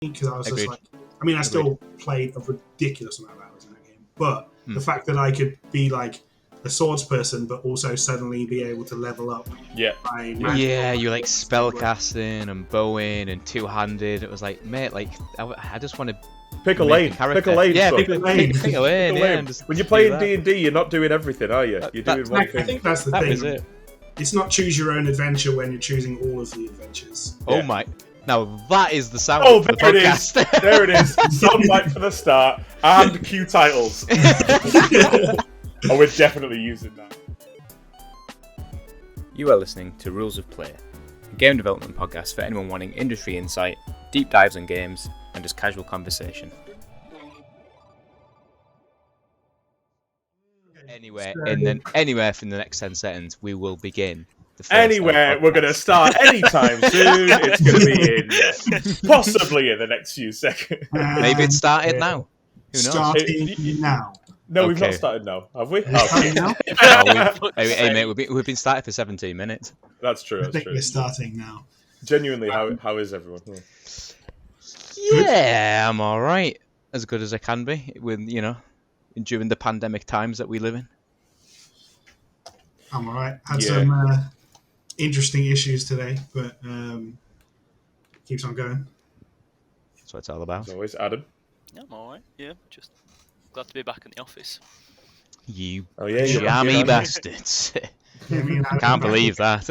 because I was just Agreed. like, I mean, I still played a ridiculous amount of hours in that game, but the fact that I could be like a swords person, but also suddenly be able to level up. Yeah. Yeah, you like spellcasting and bowing and two-handed. It was like, mate, like I just want to pick a lane. Character. Pick a lane. Yeah, son. pick a lane. Pick a lane. Yeah, and just when you're do playing that. D&D, you're not doing everything, are you? You're doing one I thing. think that's the That thing. was it. It's not choose your own adventure when you're choosing all of the adventures. Oh my! Now that is the sound Oh, of the there it is. podcast. There it is. Soundbite for the start and cue titles. Oh, we're definitely using that. You are listening to Rules of Play, a game development podcast for anyone wanting industry insight, deep dives on games, and just casual conversation. Anywhere from the next 10 seconds, we will begin. Anywhere, we're going to start anytime soon. It's going to be in possibly in the next few seconds. Maybe it started now. Who knows? Starting now. No, we've not Okay. started now, have we? Starting now? Hey mate, we've been started for 17 minutes. That's true. I That's think true. we're starting now. Genuinely, how is everyone? Yeah, I'm all right. As good as I can be, with during the pandemic times that we live in. I'm alright. Had Yeah. some interesting issues today, but keeps on going. That's what it's all about. As always, Adam. Yeah, I'm alright. Yeah, just glad to be back in the office. You Oh yeah, you're jammy back in, bastards! Yeah, me and Adam Can't are believe that.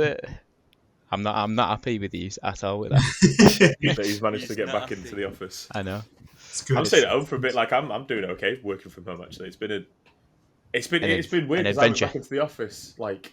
I'm not happy with you at all with that. But he's managed to He's get not back into happy. the office. I know. It's good. I'm staying at home for a bit. Like I'm doing okay working from home. Actually, it's been weird an because I went adventure. back into the office like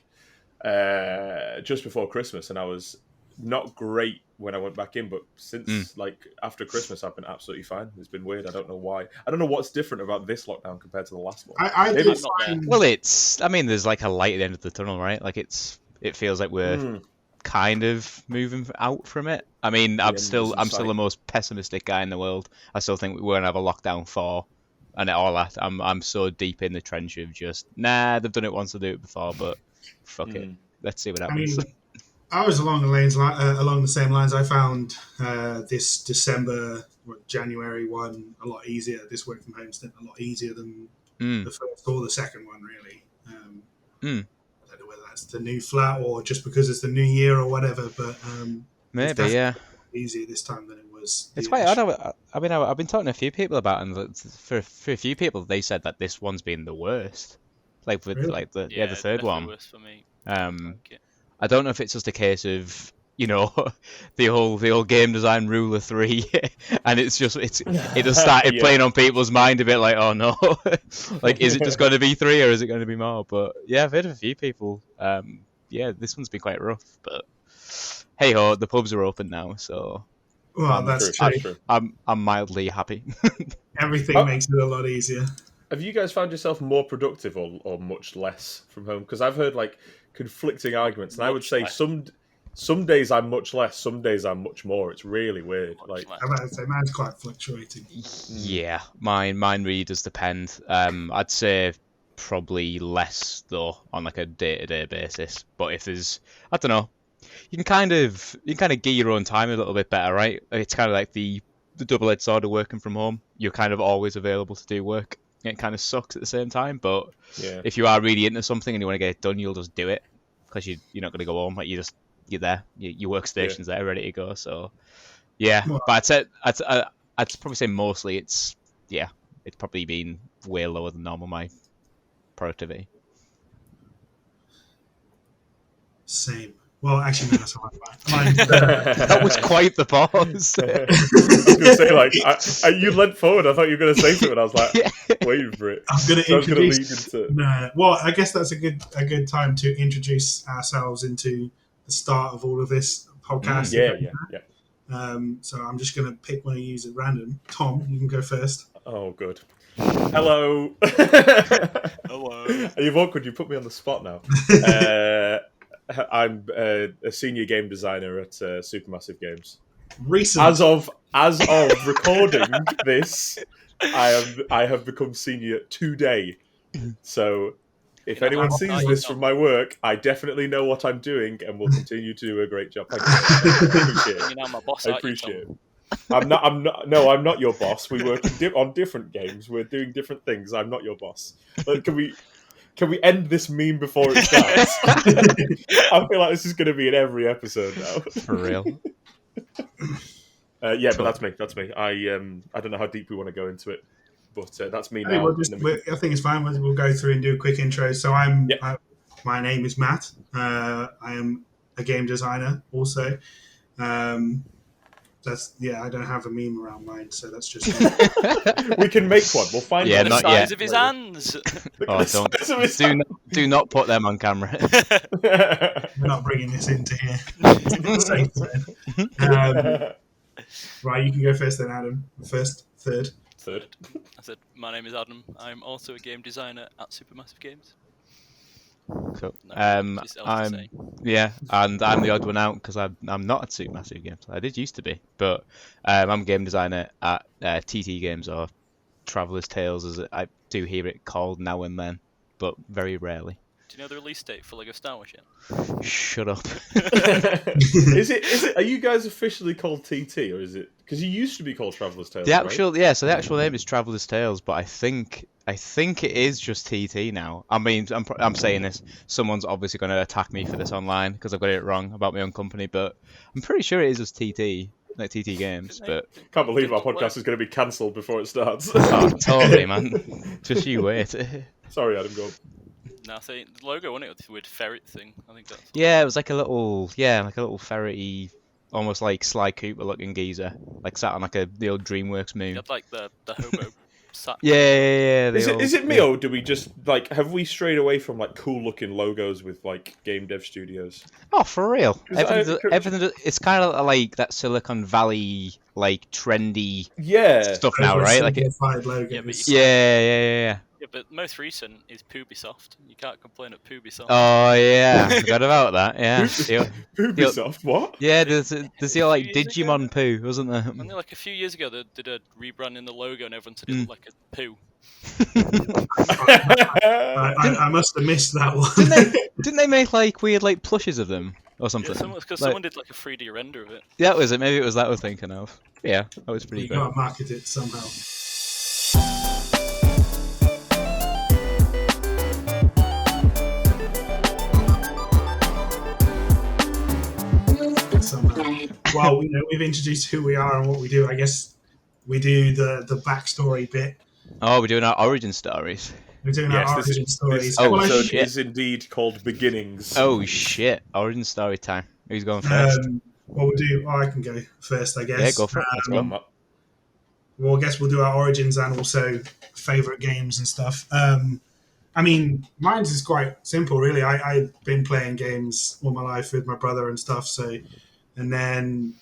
just before Christmas, and I was not great when I went back in. But since like after Christmas, I've been absolutely fine. It's been weird. I don't know why. I don't know what's different about this lockdown compared to the last one. I Maybe did it's not find, Well, there's like a light at the end of the tunnel, right? Like it feels like we're kind of moving out from it. I mean, I'm end still is in sight. the most pessimistic guy in the world. I still think we're gonna have a lockdown 4, and all that. I'm so deep in the trench of just they've done it once, to do it before, but fuck it. Let's see what I happens. mean, I was along the same lines. I found this December, January one a lot easier. This work from home stint a lot easier than the first or the second one, really. I don't know whether that's the new flat or just because it's the new year or whatever, but Maybe, it's yeah. easier this time than it was. It's the quite initial. odd. I mean, I've been talking to a few people about it, and for a few people, they said that this one's been the worst. Like with Really? like the Yeah, third definitely one. worse for me. Like it. I don't know if it's just a case of the whole game design rule of 3, and it just started Yeah. playing on people's mind a bit. Like, oh no, like is it just going to be 3 or is it going to be more? But yeah, I've heard of a few people. Yeah, this one's been quite rough, but hey ho, the pubs are open now, so Well, that's true. I'm mildly happy. Everything makes it a lot easier. Have you guys found yourself more productive or much less from home? Because I've heard like conflicting arguments, and I would Much say less. some days I'm much less, some days I'm much more. It's really weird. Much Like less. I'm about to say, mine's quite fluctuating. Yeah, mine really does depend. I'd say probably less though on like a day-to-day basis. But if there's, I don't know, you can kind of gear your own time a little bit better, right? It's kind of like the double-edged sword of working from home. You're kind of always available to do work. It kind of sucks at the same time, but yeah, if you are really into something and you want to get it done, you'll just do it because you're not going to go home. Like you're there, your workstation's there, ready to go. So yeah, Well- but I'd probably say mostly it's probably been way lower than normal, my productivity. Same. Well, actually, no, that's all right. That was quite the pause. I was going to say like you leant forward. I thought you were going to say something. I was like waiting for it. I'm going to So I was going to introduce. lead into. No, well, I guess that's a good time to introduce ourselves into the start of all of this podcast. Yeah. So I'm just going to pick one of you at random. Tom, you can go first. Oh, good. Hello. Hello. You've awkward. You put me on the spot now. I'm a senior game designer at Supermassive Games. Recent. As of recording this, I have become senior today. So if You're anyone not sees lying, this Tom. from my work, I definitely know what I'm doing and will continue to do a great job. Thank you. I appreciate You're it. now my boss, I aren't you, appreciate Tom? I'm not. No, I'm not your boss. We work on different games. We're doing different things. I'm not your boss. Like, can we end this meme before it starts? I feel like this is going to be in every episode now. For real. Yeah, but that's me. I don't know how deep we want to go into it, but that's me now. I think it's fine. We'll go through and do a quick intro. So my name is Matt. I am a game designer also. I don't have a meme around mine, so that's just we can make one. We'll find the size of his hands. Do not put them on camera. We're not bringing this into here. Right, you can go first then, Adam. Third. I said, my name is Adam. I'm also a game designer at Supermassive Games. Cool. No, and I'm the odd one out because I'm not at Supermassive Games. I did used to be, but I'm a game designer at TT Games, or Traveller's Tales, as I do hear it called now and then, but very rarely. Do you know the release date for Lego Star Wars yet? Shut up. Is it? Are you guys officially called TT, or is it? Because you used to be called Traveller's Tales. So the actual name is Traveller's Tales, but I think it is just TT now. I mean, I'm saying this. Someone's obviously going to attack me for this online because I've got it wrong about my own company, but I'm pretty sure it is just TT, like TT Games. But can't believe our podcast is going to be cancelled before it starts. Oh, totally, man. Just you wait. Sorry, Adam. Go. No, I think the logo, wasn't it, with the weird ferret thing? I think that's. Yeah, it was like a little ferrety, almost like Sly Cooper looking geezer, like sat on like the old DreamWorks moon. You had like the hobo. Yeah. Is it me, or do we just have we strayed away from like cool looking logos with like game dev studios? Oh, for real. Everything. It's kind of like that Silicon Valley like trendy stuff now, right? Like Yeah. Yeah, but most recent is Pubisoft. You can't complain at Pubisoft. Oh yeah, I forgot about that. Yeah. Pubisoft, what? Yeah, there's the like Digimon Poo, wasn't there? Only like a few years ago they did a rebrand in the logo, and everyone said it looked like a poo. I must have missed that one. Didn't they make like weird like plushes of them or something? Yeah, because someone did like a 3D render of it. Yeah, that was it. Maybe it was that I was thinking of. Yeah, that was pretty good. You got to market it somehow. Well, we've introduced who we are and what we do. I guess we do the backstory bit. Oh, we're doing our origin stories. We're doing our origin stories. This episode is indeed called Beginnings. Oh shit! Origin story time. Who's going first? What we'll do? I can go first, I guess. Yeah, go for it. Let's go. Well, I guess we'll do our origins and also favourite games and stuff. I mean, mine's is quite simple, really. I've been playing games all my life with my brother and stuff, and then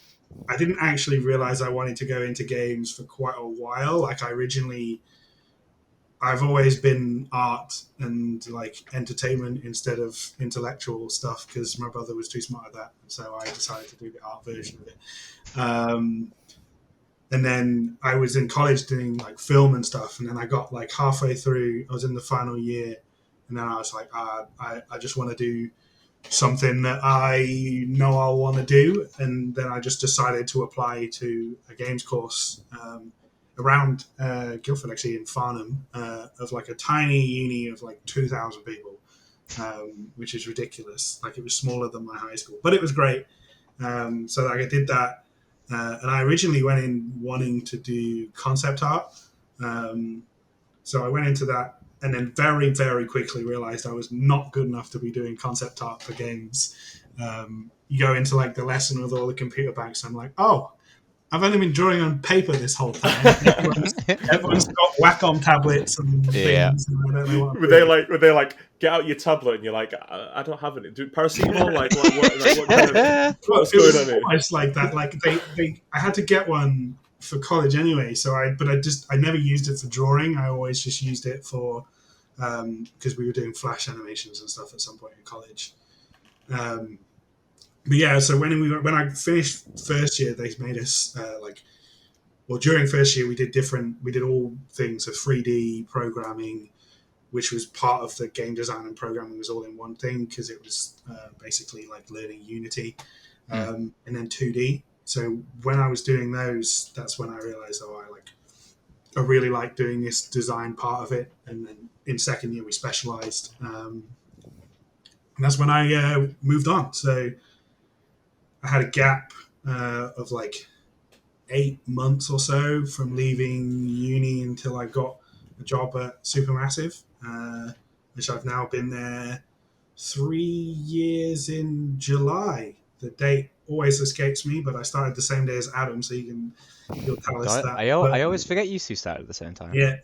I didn't actually realise I wanted to go into games for quite a while. Like, I've always been art and like entertainment instead of intellectual stuff because my brother was too smart at that, so I decided to do the art version of it. And then I was in college doing like film and stuff, and then I got like halfway through, I was in the final year, and then I was like, I just want to do something that I know I'll want to do, and then I just decided to apply to a games course around Guildford, actually in Farnham, of like a tiny uni of like 2,000 people, which is ridiculous. Like, it was smaller than my high school, but it was great. So like I did that. And I originally went in wanting to do concept art. So I went into that and then very, very quickly realized I was not good enough to be doing concept art for games. You go into like the lesson with all the computer banks. I'm like, oh, I've only been drawing on paper this whole time. Everyone's got Wacom tablets and things. And I don't know what Were they like, get out your tablet, and you're like, I don't have any. Do paracetamol? What's going on here? Almost like that. Like I had to get one for college anyway. So I never used it for drawing. I always just used it for because we were doing Flash animations and stuff at some point in college. But yeah, so when I finished first year, they made us during first year we did all things of 3D programming, which was part of the game design and programming was all in one thing because it was basically like learning Unity, and then 2D. So when I was doing those, that's when I realized, I really like doing this design part of it. And then in second year, we specialized. And that's when I moved on. So I had a gap of like 8 months or so from leaving uni until I got a job at Supermassive, which I've now been there 3 years in July. The date always escapes me, but I started the same day as Adam, so you'll tell us that. I always forget you two started at the same time. Yeah,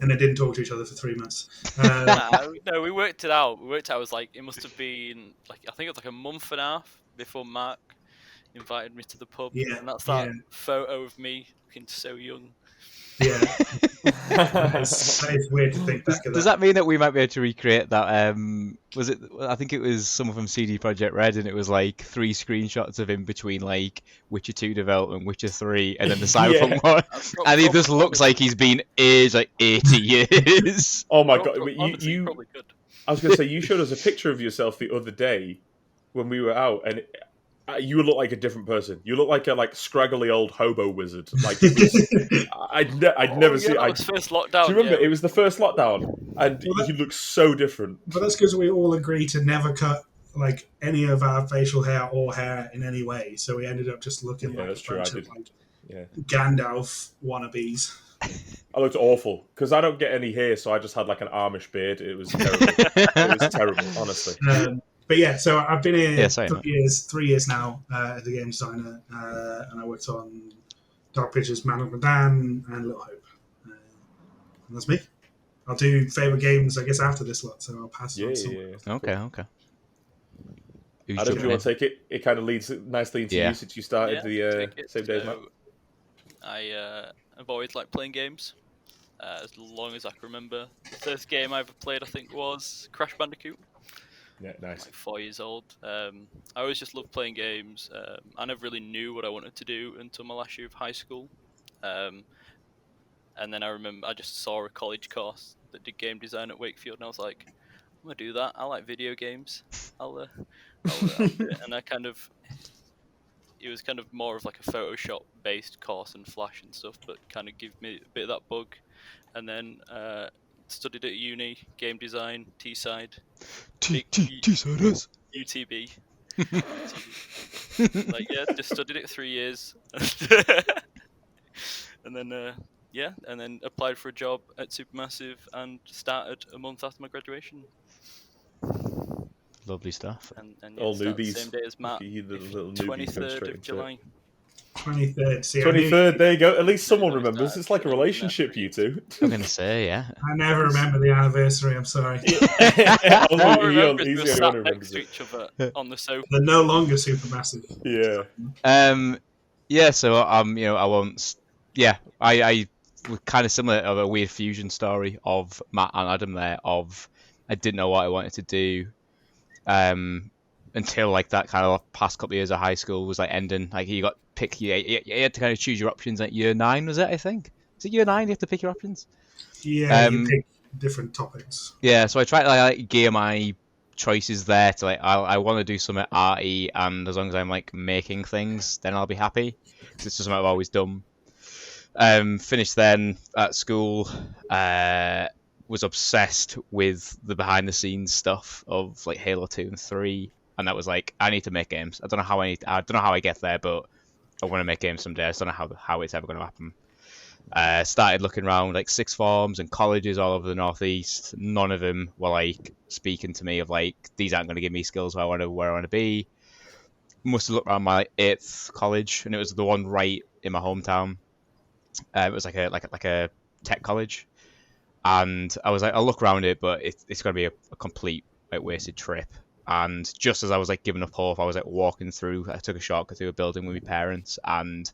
and they didn't talk to each other for 3 months. No, we worked it out. It was like, it must have been like, I think it was like a month and a half before Mark invited me to the pub. Yeah, And that's that photo of me looking so young. Yeah. That is weird to think back of that. Does that mean that we might be able to recreate that? Was it? I think it was someone from CD Projekt Red, and it was like 3 screenshots of him between like Witcher 2 development, Witcher 3, and then the Cyberpunk one, and he just looks like he's been aged like 80 years. Oh my god! You probably could. I was going to say, you showed us a picture of yourself the other day when we were out, and you look like a different person. You look like a scraggly old hobo wizard. Like it was, I'd never seen. It was first lockdown. Do you remember? It was the first lockdown, and he looks so different. But that's because we all agreed to never cut like any of our facial hair or hair in any way. So we ended up just looking like a bunch of Gandalf wannabes. I looked awful because I don't get any hair, so I just had like an Amish beard. It was terrible. It was terrible, honestly. But yeah, so I've been here 3 years now as a game designer, and I worked on Dark Pictures, Man of Medan, and Little Hope. And that's me. I'll do favourite games, I guess, after this lot, so I'll pass it on. Yeah. Okay. Adam, do you want to take it? It kind of leads nicely into you since you started the same day as Matt. I've always liked playing games, as long as I can remember. The first game I ever played, I think, was Crash Bandicoot. Yeah, nice. Like 4 years old. I always just loved playing games. I never really knew what I wanted to do until my last year of high school. And then I remember I just saw a college course that did game design at Wakefield, and I was like, I'm gonna do that. I like video games. I'll do it. And it was kind of more of like a Photoshop based course and Flash and stuff, but kind of give me a bit of that bug. And then studied at uni, game design, T-side. T-siders. UTB. Just studied it 3 years. And then applied for a job at Supermassive and started a month after my graduation. Lovely stuff. And all newbies. Same day as Matt. The little 23rd of July. 23rd. See, 23rd, there you go. At least someone remembers. It's like a relationship, you two. I'm going to say, yeah. I never remember the anniversary, I'm sorry. He's the only one who remembers it. Each other on the sofa. They're no longer Supermassive. Yeah. So I won't. Yeah, I was kind of similar of a weird fusion story of Matt and Adam there. Of I didn't know what I wanted to do. Until like that kind of past couple of years of high school was like ending. Like you got pick. You had to kind of choose your options at year 9. Was it? I think. Is it year 9? You have to pick your options. Yeah, you pick different topics. Yeah, so I tried to like gear my choices there to like I want to do something arty, and as long as I'm like making things, then I'll be happy. Because it's just something I've always done. Finished then at school. Was obsessed with the behind the scenes stuff of like Halo 2 and 3, and that was like I need to make games. I don't know how I get there, but I want to make games someday. I just don't know how it's ever going to happen. Started looking around like sixth forms and colleges all over the northeast. None of them were like speaking to me of like these aren't going to give me skills where I want to be. Must have looked around my 8th college, and it was the one right in my hometown. It was like a tech college. And I was like, I'll look around it, but it's going to be a complete like wasted trip. And just as I was like giving up hope, I was like walking through. I took a shortcut through a building with my parents, and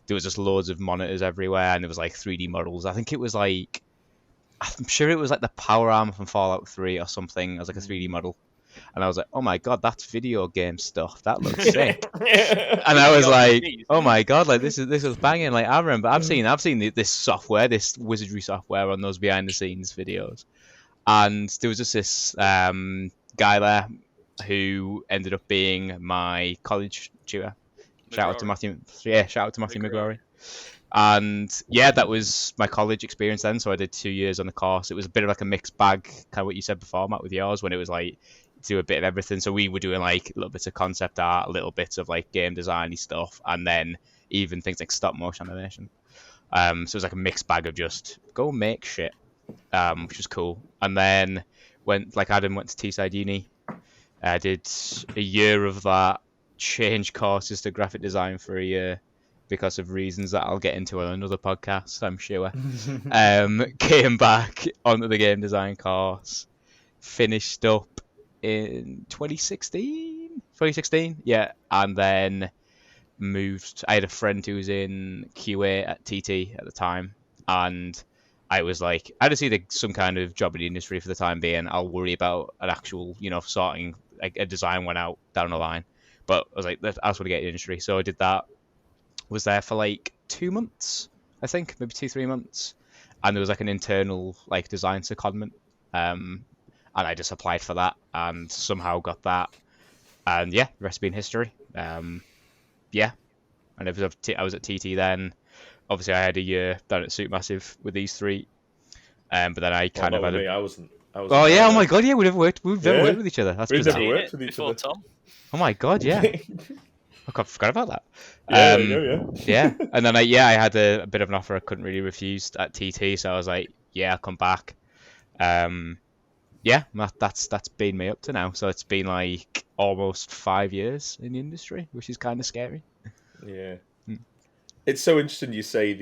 there was just loads of monitors everywhere, and there was like 3D models. I think it was like, I'm sure it was like the power armor from Fallout 3 or something as like a 3D model. And I was like, oh my god, that's video game stuff. That looks sick. And I was like, oh my god, like this was banging. Like I've seen this software, this wizardry software on those behind the scenes videos. And there was just this guy there who ended up being my college tutor. Shout out to McGrory. Matthew. Yeah, shout out to Matthew McGrory. And yeah, that was my college experience then. So I did 2 years on the course. It was a bit of like a mixed bag, kind of what you said before, Matt, with yours, when it was like do a bit of everything. So we were doing like little bits of concept art, little bits of like game designy stuff, and then even things like stop motion animation. So it was like a mixed bag of just go make shit, which was cool. And then Adam went to Teesside Uni. I did a year of that, changed courses to graphic design for a year because of reasons that I'll get into on another podcast, I'm sure. Came back onto the game design course, finished up in 2016, yeah, and then moved. I had a friend who was in QA at TT at the time, and I was like, I just need some kind of job in the industry for the time being. I'll worry about an actual, sorting like a design went out down the line. But I was like, I just want to get in the industry, so I did that. Was there for like 2 months, I think, maybe 2-3 months, and there was like an internal like design secondment, and I just applied for that and somehow got that, and yeah, the rest being history. Yeah, and I was at TT then. Obviously, I had a year down at Supermassive with these three, but then I kind of had I wasn't. Oh yeah! Oh my god! Yeah, we've never worked with each other. That's We've bizarre. never worked with each other. Tom. Oh my god! Yeah, I forgot about that. Yeah, yeah. And then I had a bit of an offer I couldn't really refuse at TT, so I was like, yeah, I'll come back. Yeah, that's been me up to now. So it's been like almost 5 years in the industry, which is kind of scary. Yeah. It's so interesting you say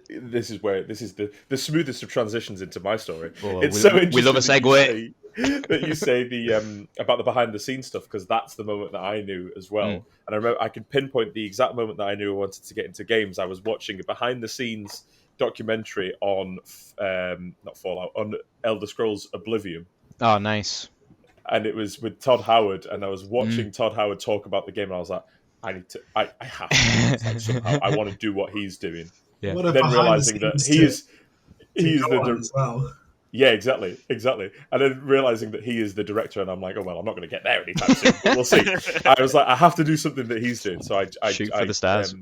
this is the smoothest of transitions into my story. It's so interesting. We love a segue. That you say the about the behind the scenes stuff, because that's the moment that I knew as well. And I remember I can pinpoint the exact moment that I knew I wanted to get into games. I was watching a behind the scenes documentary on not Fallout, on Elder Scrolls Oblivion. Oh, nice. And it was with Todd Howard, and I was watching Todd Howard talk about the game, and I was like, I have to do this, like, somehow. I want to do what he's doing. Yeah. Then realizing that he's the as well. Yeah, exactly. And then realizing that he is the director, and I'm like, oh well, I'm not going to get there anytime soon, but we'll see. I was like, I have to do something that he's doing, so I shoot for the stars.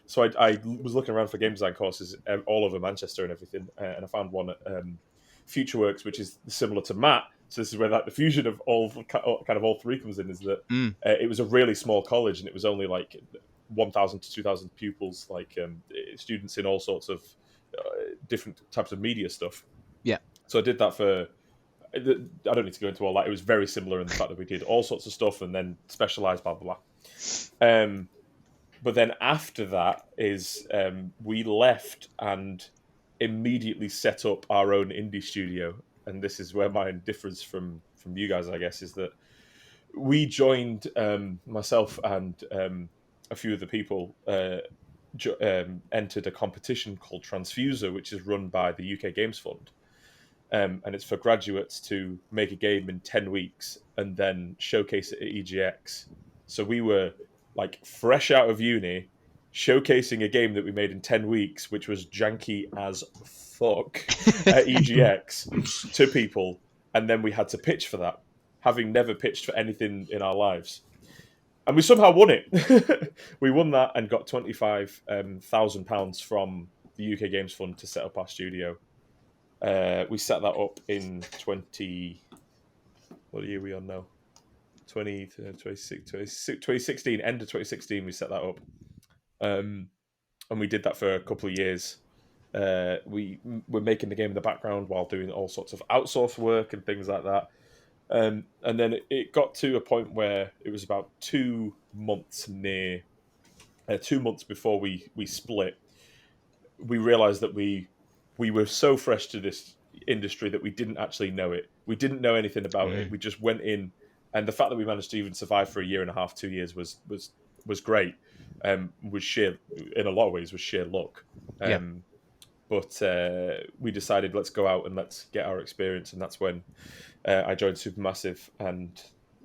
So I was looking around for game design courses all over Manchester and everything, and I found one at FutureWorks, which is similar to Matt. So this is where like the fusion of all three comes in. Is that it was a really small college, and it was only like 1,000 to 2,000 pupils, like students in all sorts of different types of media stuff. Yeah. So I did that for. I don't need to go into all that. It was very similar in the fact that we did all sorts of stuff and then specialised, blah blah blah. But then after that is we left and immediately set up our own indie studio. And this is where mine differs from you guys, I guess, is that we joined, myself and a few of the people entered a competition called Transfuser, which is run by the UK Games Fund. And it's for graduates to make a game in 10 weeks and then showcase it at EGX. So we were like fresh out of uni, showcasing a game that we made in 10 weeks, which was janky as fuck at EGX to people. And then we had to pitch for that, having never pitched for anything in our lives. And we somehow won it. We won that and got £25,000 from the UK Games Fund to set up our studio. We set that up in what year are we on now? 2016, end of 2016, we set that up. And we did that for a couple of years. We were making the game in the background while doing all sorts of outsourced work and things like that. And then it got to a point where it was about 2 months 2 months before we split. We realized that we were so fresh to this industry that we didn't actually know it. We didn't know anything about it. We just went in, and the fact that we managed to even survive for a year and a half, 2 years was great. Was sheer, in a lot of ways, was sheer luck. But we decided, let's go out and let's get our experience, and that's when I joined Supermassive, and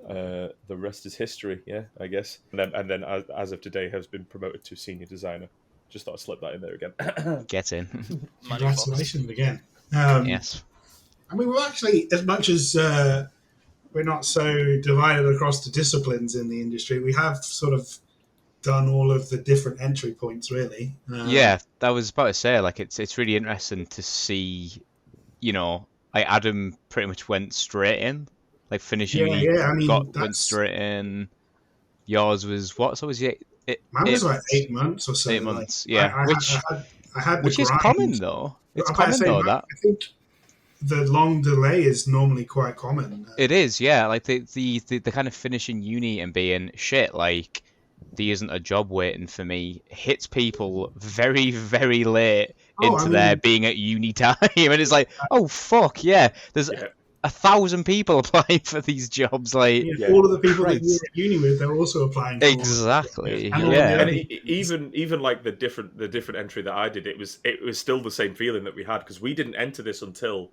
the rest is history. Yeah, I guess. And then as of today, has been promoted to senior designer. Just thought I'd slip that in there again. Get in. Congratulations again. Yes. I mean, we're actually, as much as we're not so divided across the disciplines in the industry. We have sort of done all of the different entry points, really. Yeah, that was about to say, like, it's really interesting to see, you know, like Adam pretty much went straight in, like finished uni, I mean, went straight in. Yours was what? So was mine was like 8 months? 8 months or so. 8 months, I, yeah. I, Which I had the which is grind. common though. It's I'm about to common say, though that I think the long delay is normally quite common. it is, yeah. Like the kind of finishing uni and being shit, like there isn't a job waiting for me, hits people very, very late I into their mean, being at uni time, and it's like, oh fuck, yeah. There's Yeah. 1,000 people applying for these jobs, like all of the people that you Christ. were at uni with, they're also applying for. Exactly, And all the yeah. other- And even like the different entry that I did, it was still the same feeling that we had, because we didn't enter this until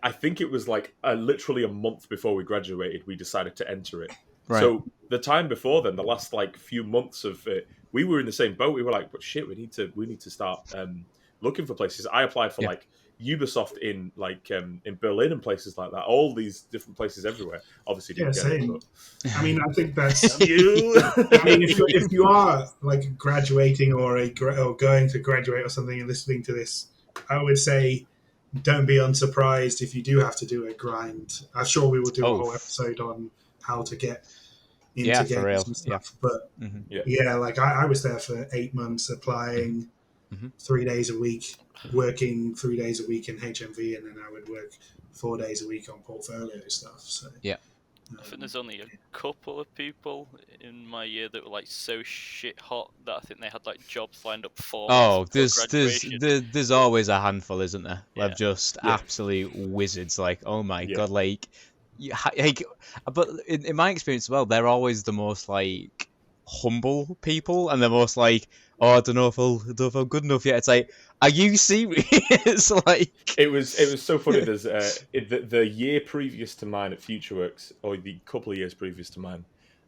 I think it was like literally a month before we graduated. We decided to enter it. Right. So the time before then, the last like few months of it, we were in the same boat. We were like, but shit, we need to start looking for places. I applied for like Ubisoft in like in Berlin and places like that. All these different places everywhere. Obviously, didn't get same. it. But... I mean, I think that's you. I mean, if you are like graduating or going to graduate or something and listening to this, I would say don't be unsurprised if you do have to do a grind. I'm sure we will do a whole episode on how to get into games and stuff. But like I was there for 8 months applying 3 days a week, working 3 days a week in HMV, and then I would work 4 days a week on portfolio stuff. So I think there's only a couple of people in my year that were like so shit hot that I think they had like jobs lined up for. Oh, there's always a handful, isn't there? Of just absolute wizards. Like, oh my god, like, but in my experience as well, they're always the most like humble people, and the most like, oh, I don't know if I'm good enough yet. It's like, are you serious? Like, it was so funny. There's the year previous to mine at FutureWorks, or the couple of years previous to mine,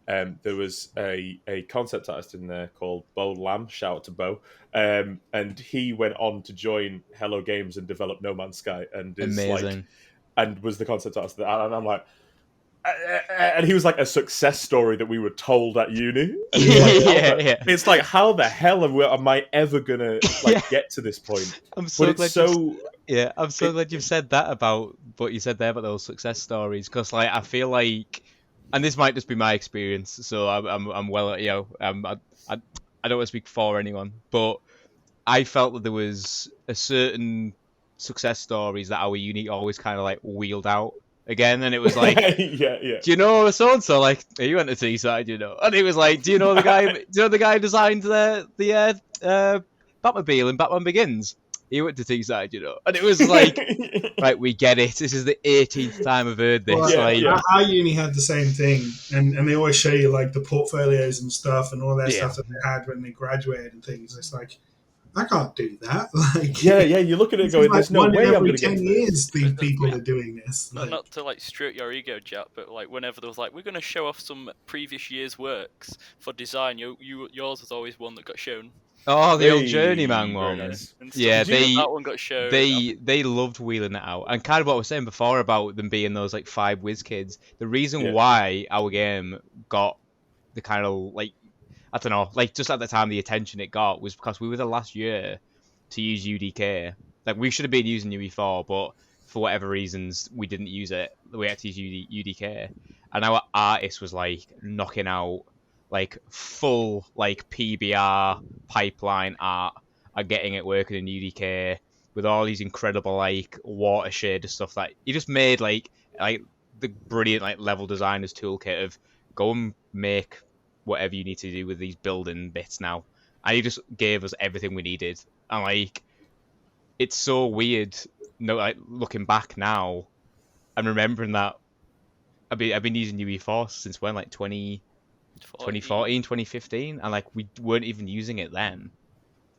there was a concept artist in there called Bo Lamb. Shout out to Bo. And he went on to join Hello Games and develop No Man's Sky, and is amazing. And was the concept artist. And I'm like, and he was like a success story that we were told at uni. It's like, how the hell am I ever gonna get to this point? I'm so glad you've said that about what you said there about those success stories, because like I feel like, and this might just be my experience, so I'm well, I don't want to speak for anyone, but I felt that there was a certain success stories that our uni always kind of like wheeled out again, and it was like, do you know so and so? Like, you went to Teesside, you know? And it was like, do you know the guy? Do you know the guy who designed the Batmobile in Batman Begins? He went to Teesside, you know? And it was like, right, we get it. This is the 18th time I've heard this. Well, our uni had the same thing, and they always show you like the portfolios and stuff and all that stuff that they had when they graduated and things. It's like, I can't do that. Like, you look at it going, there's no way I'm going to get 10 years these people are doing this. Not to like stroke your ego, Jack, but like whenever there was like, we're going to show off some previous year's works for design, yours was always one that got shown. Oh, the old Journeyman one. Nice. Yeah, that one got shown. They loved wheeling it out, and kind of what I was saying before about them being those like 5 whiz kids. The reason why our game got the kind of like, I don't know, like just at the time the attention it got was because we were the last year to use UDK. Like, we should have been using UE4, but for whatever reasons we didn't use it. We had to use UDK, and our artist was like knocking out like full like PBR pipeline art and getting it working in UDK with all these incredible like watershed stuff that he just made like the brilliant like level designers toolkit of go and make whatever you need to do with these building bits now, and he just gave us everything we needed. And like, it's so weird, like looking back now and remembering that I've been using UE4 since when, like 2014, 2015, and like we weren't even using it then.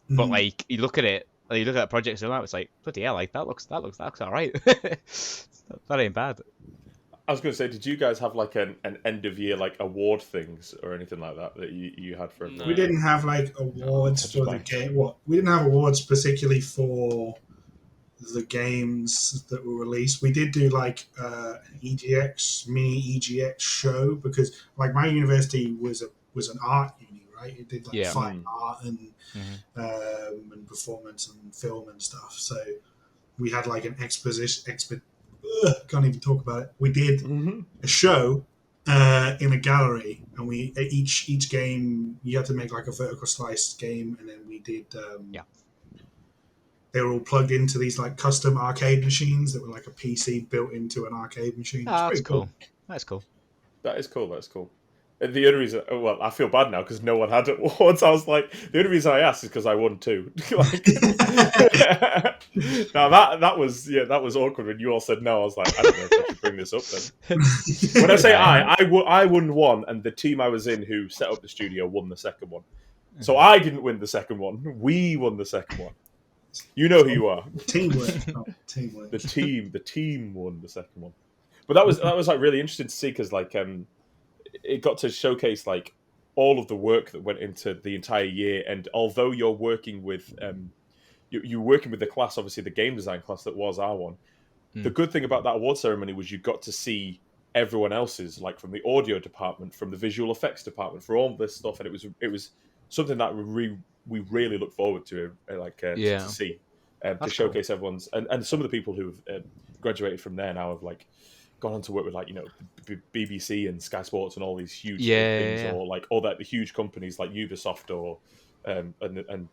But like, you look at it, like, you look at projects now, it's like, bloody hell, like that looks all right. That ain't bad. I was going to say, did you guys have like an end of year like award things or anything like that you had for? We didn't have like awards for the game. We didn't have awards particularly for the games that were released. We did do like an mini EGX show, because like my university was an art uni, right? It did like fine art and performance and film and stuff. So we had like an can't even talk about it. We did a show in a gallery, and we each game you had to make like a vertical slice game, and then we did they were all plugged into these like custom arcade machines that were like a PC built into an arcade machine. Oh, that's cool. That's cool. That is cool. That's cool. The only reason, well, I feel bad now because no one had it once. I was like, the only reason I asked is because I won too. Like, now that was awkward when you all said no. I was like, I don't know if I should bring this up then. When I say I won one, and the team I was in who set up the studio won the second one. So I didn't win the second one. We won the second one. You know who you are. Teamwork. Teamwork. The team won the second one. But that was like really interesting to see, because like it got to showcase like all of the work that went into the entire year. And although you're working with you're working with the class, obviously the game design class that was our one. The good thing about that award ceremony was you got to see everyone else's, like from the audio department, from the visual effects department, for all this stuff, and it was something that we really look forward to, to see, to showcase everyone's, and some of the people who've graduated from there now have like gone on to work with like BBC and Sky Sports and all these huge things, or like all that the huge companies like Ubisoft or and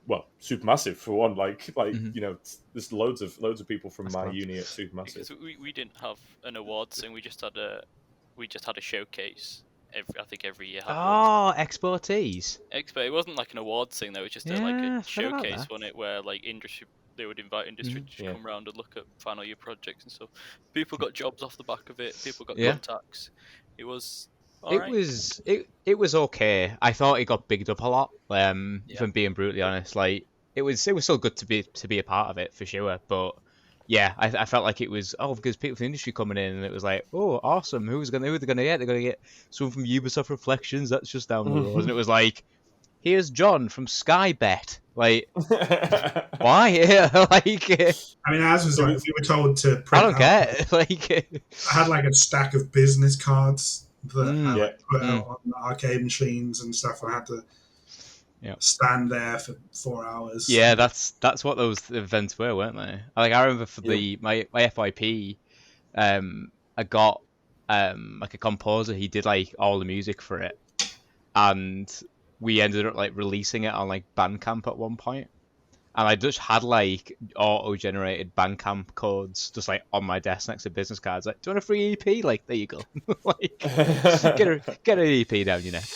well, Supermassive for one. Like there's loads of people from my uni at Supermassive. Because we didn't have an awards thing. We just had a showcase. Every year. Expertise. It wasn't like an awards thing though. It was just a showcase on it, where like industry, they would invite industry to come around and look at final year projects and stuff. People got jobs off the back of it. People got contacts. It was. It was okay. I thought it got bigged up a lot. If I'm being brutally honest, like it was still good to be a part of it for sure. But yeah, I felt like it was because people from the industry coming in, and it was like, oh, awesome. Who are they gonna get? They're gonna get someone from Ubisoft Reflections. That's just down the road. And it was like, here's John from Skybet. Like, why? I mean, as was like, we were told to print. I don't get it. I had like a stack of business cards that I put out on the arcade machines and stuff. I had to stand there for 4 hours. Yeah, that's what those events were, weren't they? Like I remember for my FYP, I got like a composer. He did like all the music for it, and we ended up like releasing it on like Bandcamp at one point. And I just had like auto-generated Bandcamp codes just like on my desk next to business cards. Like, do you want a free EP? Like, there you go. Like, get an EP down your neck.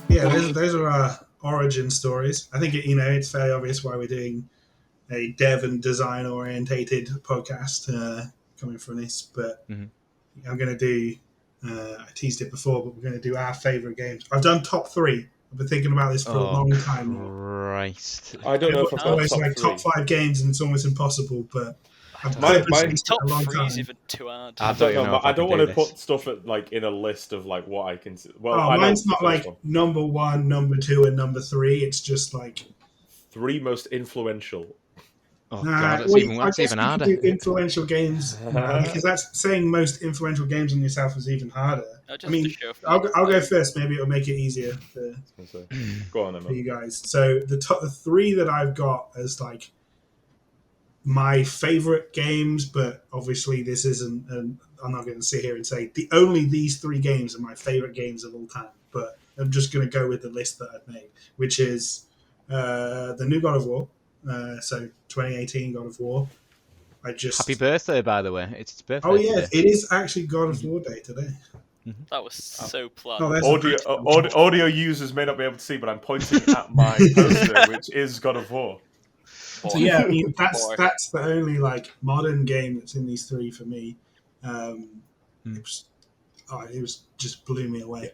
Yeah, those are our origin stories. I think it's fairly obvious why we're doing a dev and design orientated podcast coming from this, but I'm going to do, I teased it before, but we're going to do our favourite games. I've done top 3. I've been thinking about this for a long time now. Christ. I don't know if it's always like top 5 games, and it's almost impossible, but my top 3 is even too hard. I don't want to put stuff in a list of like what I can. Well, mine's not like number 1, number 2, and number 3. It's just like 3 most influential. Oh god, that's even harder. Influential games, because that's saying most influential games on yourself is even harder. I mean, I'll go first. Maybe it'll make it easier for go on, for you guys. So the 3 that I've got as like my favorite games, but obviously this isn't. I'm not going to sit here and say only these 3 games are my favorite games of all time. But I'm just going to go with the list that I've made, which is the new God of War. So 2018 God of War. Happy birthday, by the way. It's his birthday. Oh yeah, it is actually God of War Day today. That was so planned. Audio users may not be able to see, but I'm pointing at my poster, which is God of War. So yeah, I mean that's the only like modern game that's in these 3 for me. It was just blew me away.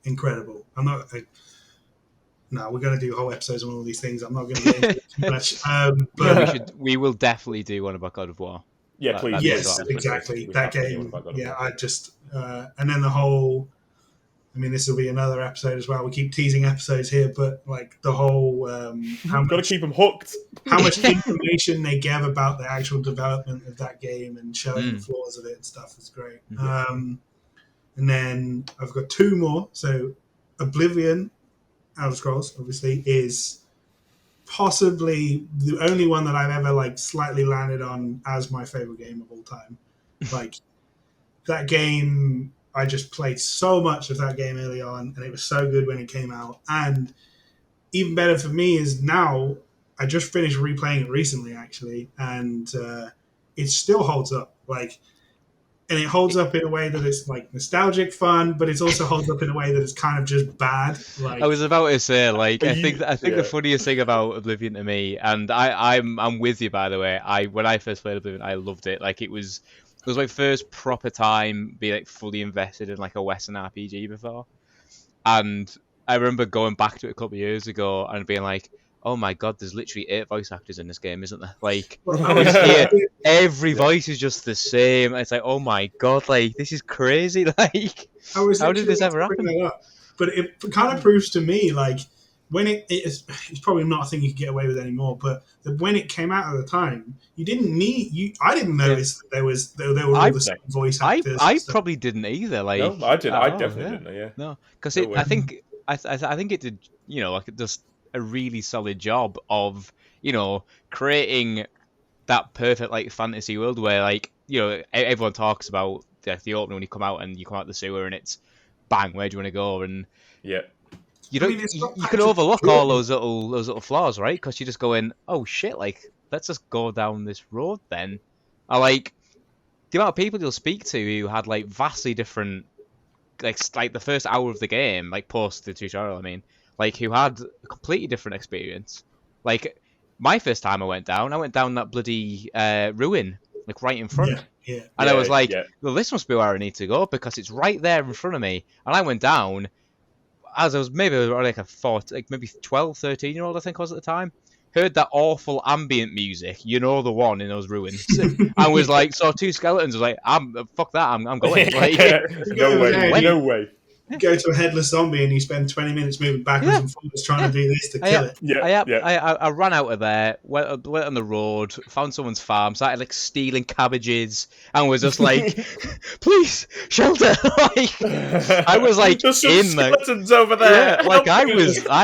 Incredible. No, we're going to do whole episodes on all these things. I'm not going to get into it too much. But we will definitely do one about God of War. Yeah, please. Yes, exactly. That game. Yeah, And then the whole, I mean, this will be another episode as well. We keep teasing episodes here, but like the whole got to keep them hooked. How much information they gave about the actual development of that game and showing the flaws of it and stuff is great. And then I've got two more. So Oblivion, Elder Scrolls, obviously, is possibly the only one that I've ever like slightly landed on as my favorite game of all time. Like that game, I just played so much of that game early on, and it was so good when it came out. And even better for me is now I just finished replaying it recently, actually, and it still holds up. Like, and it holds up in a way that it's like nostalgic fun, but it also holds up in a way that it's kind of just bad. Like, I was about to say, like, I think the funniest thing about Oblivion to me, and I'm with you, by the way. When I first played Oblivion, I loved it. Like, it was my first proper time being like fully invested in like a Western RPG before, and I remember going back to it a couple of years ago and being like, oh my god, there's literally 8 voice actors in this game, isn't there? Like, every voice is just the same. It's like, oh my god, like, this is crazy. Like, how did this ever happen? But it kind of proves to me, like, when it's probably not a thing you can get away with anymore, but when it came out at the time, you didn't need, I didn't notice that there were all the same voice actors. I probably didn't either. Like, no, I didn't. I definitely didn't. Yeah. No, because I think it did, you know, like just a really solid job of, you know, creating that perfect like fantasy world where, like, you know, everyone talks about the opening when you come out and you come out the sewer and it's bang, where do you want to go? And yeah, you don't, you can overlook all those little flaws, right? Because you're just going, oh shit, like, let's just go down this road then. I like the amount of people you'll speak to who had like vastly different, like the first hour of the game, like post the tutorial, I mean, like, who had a completely different experience. Like, my first time I went down that bloody ruin, like right in front. Yeah. And I was like, well, this must be where I need to go because it's right there in front of me. And I went down as I was maybe like maybe 12, 13-year-old, I think I was at the time. Heard that awful ambient music, you know, the one in those ruins. I was like, saw 2 skeletons. I was like, fuck that, I'm going. Like, no way. You go to a headless zombie and you spend 20 minutes moving backwards and forwards trying to do this to kill it. I ran out of there, went on the road, found someone's farm, started like stealing cabbages, and was just like, please, shelter! Like, I was like, there's some in like, skeletons over there. Yeah, like I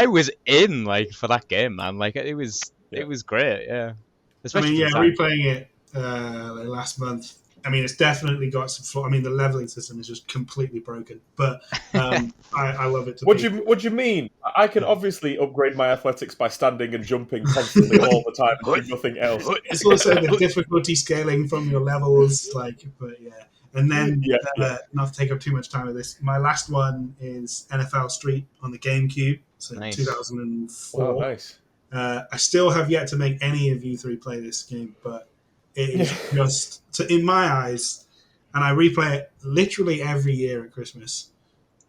was in like for that game, man. Like, it was great, yeah. Especially replaying it like last month. I mean, it's definitely got some flaw. I mean, the leveling system is just completely broken, but I love it. What do you mean? I can obviously upgrade my athletics by standing and jumping constantly all the time and doing nothing else. It's also the difficulty scaling from your levels, like, but yeah. And then, not to take up too much time with this, my last one is NFL Street on the GameCube, so nice. 2004. Oh, nice. I still have yet to make any of you three play this game, but it is just, in my eyes, and I replay it literally every year at Christmas.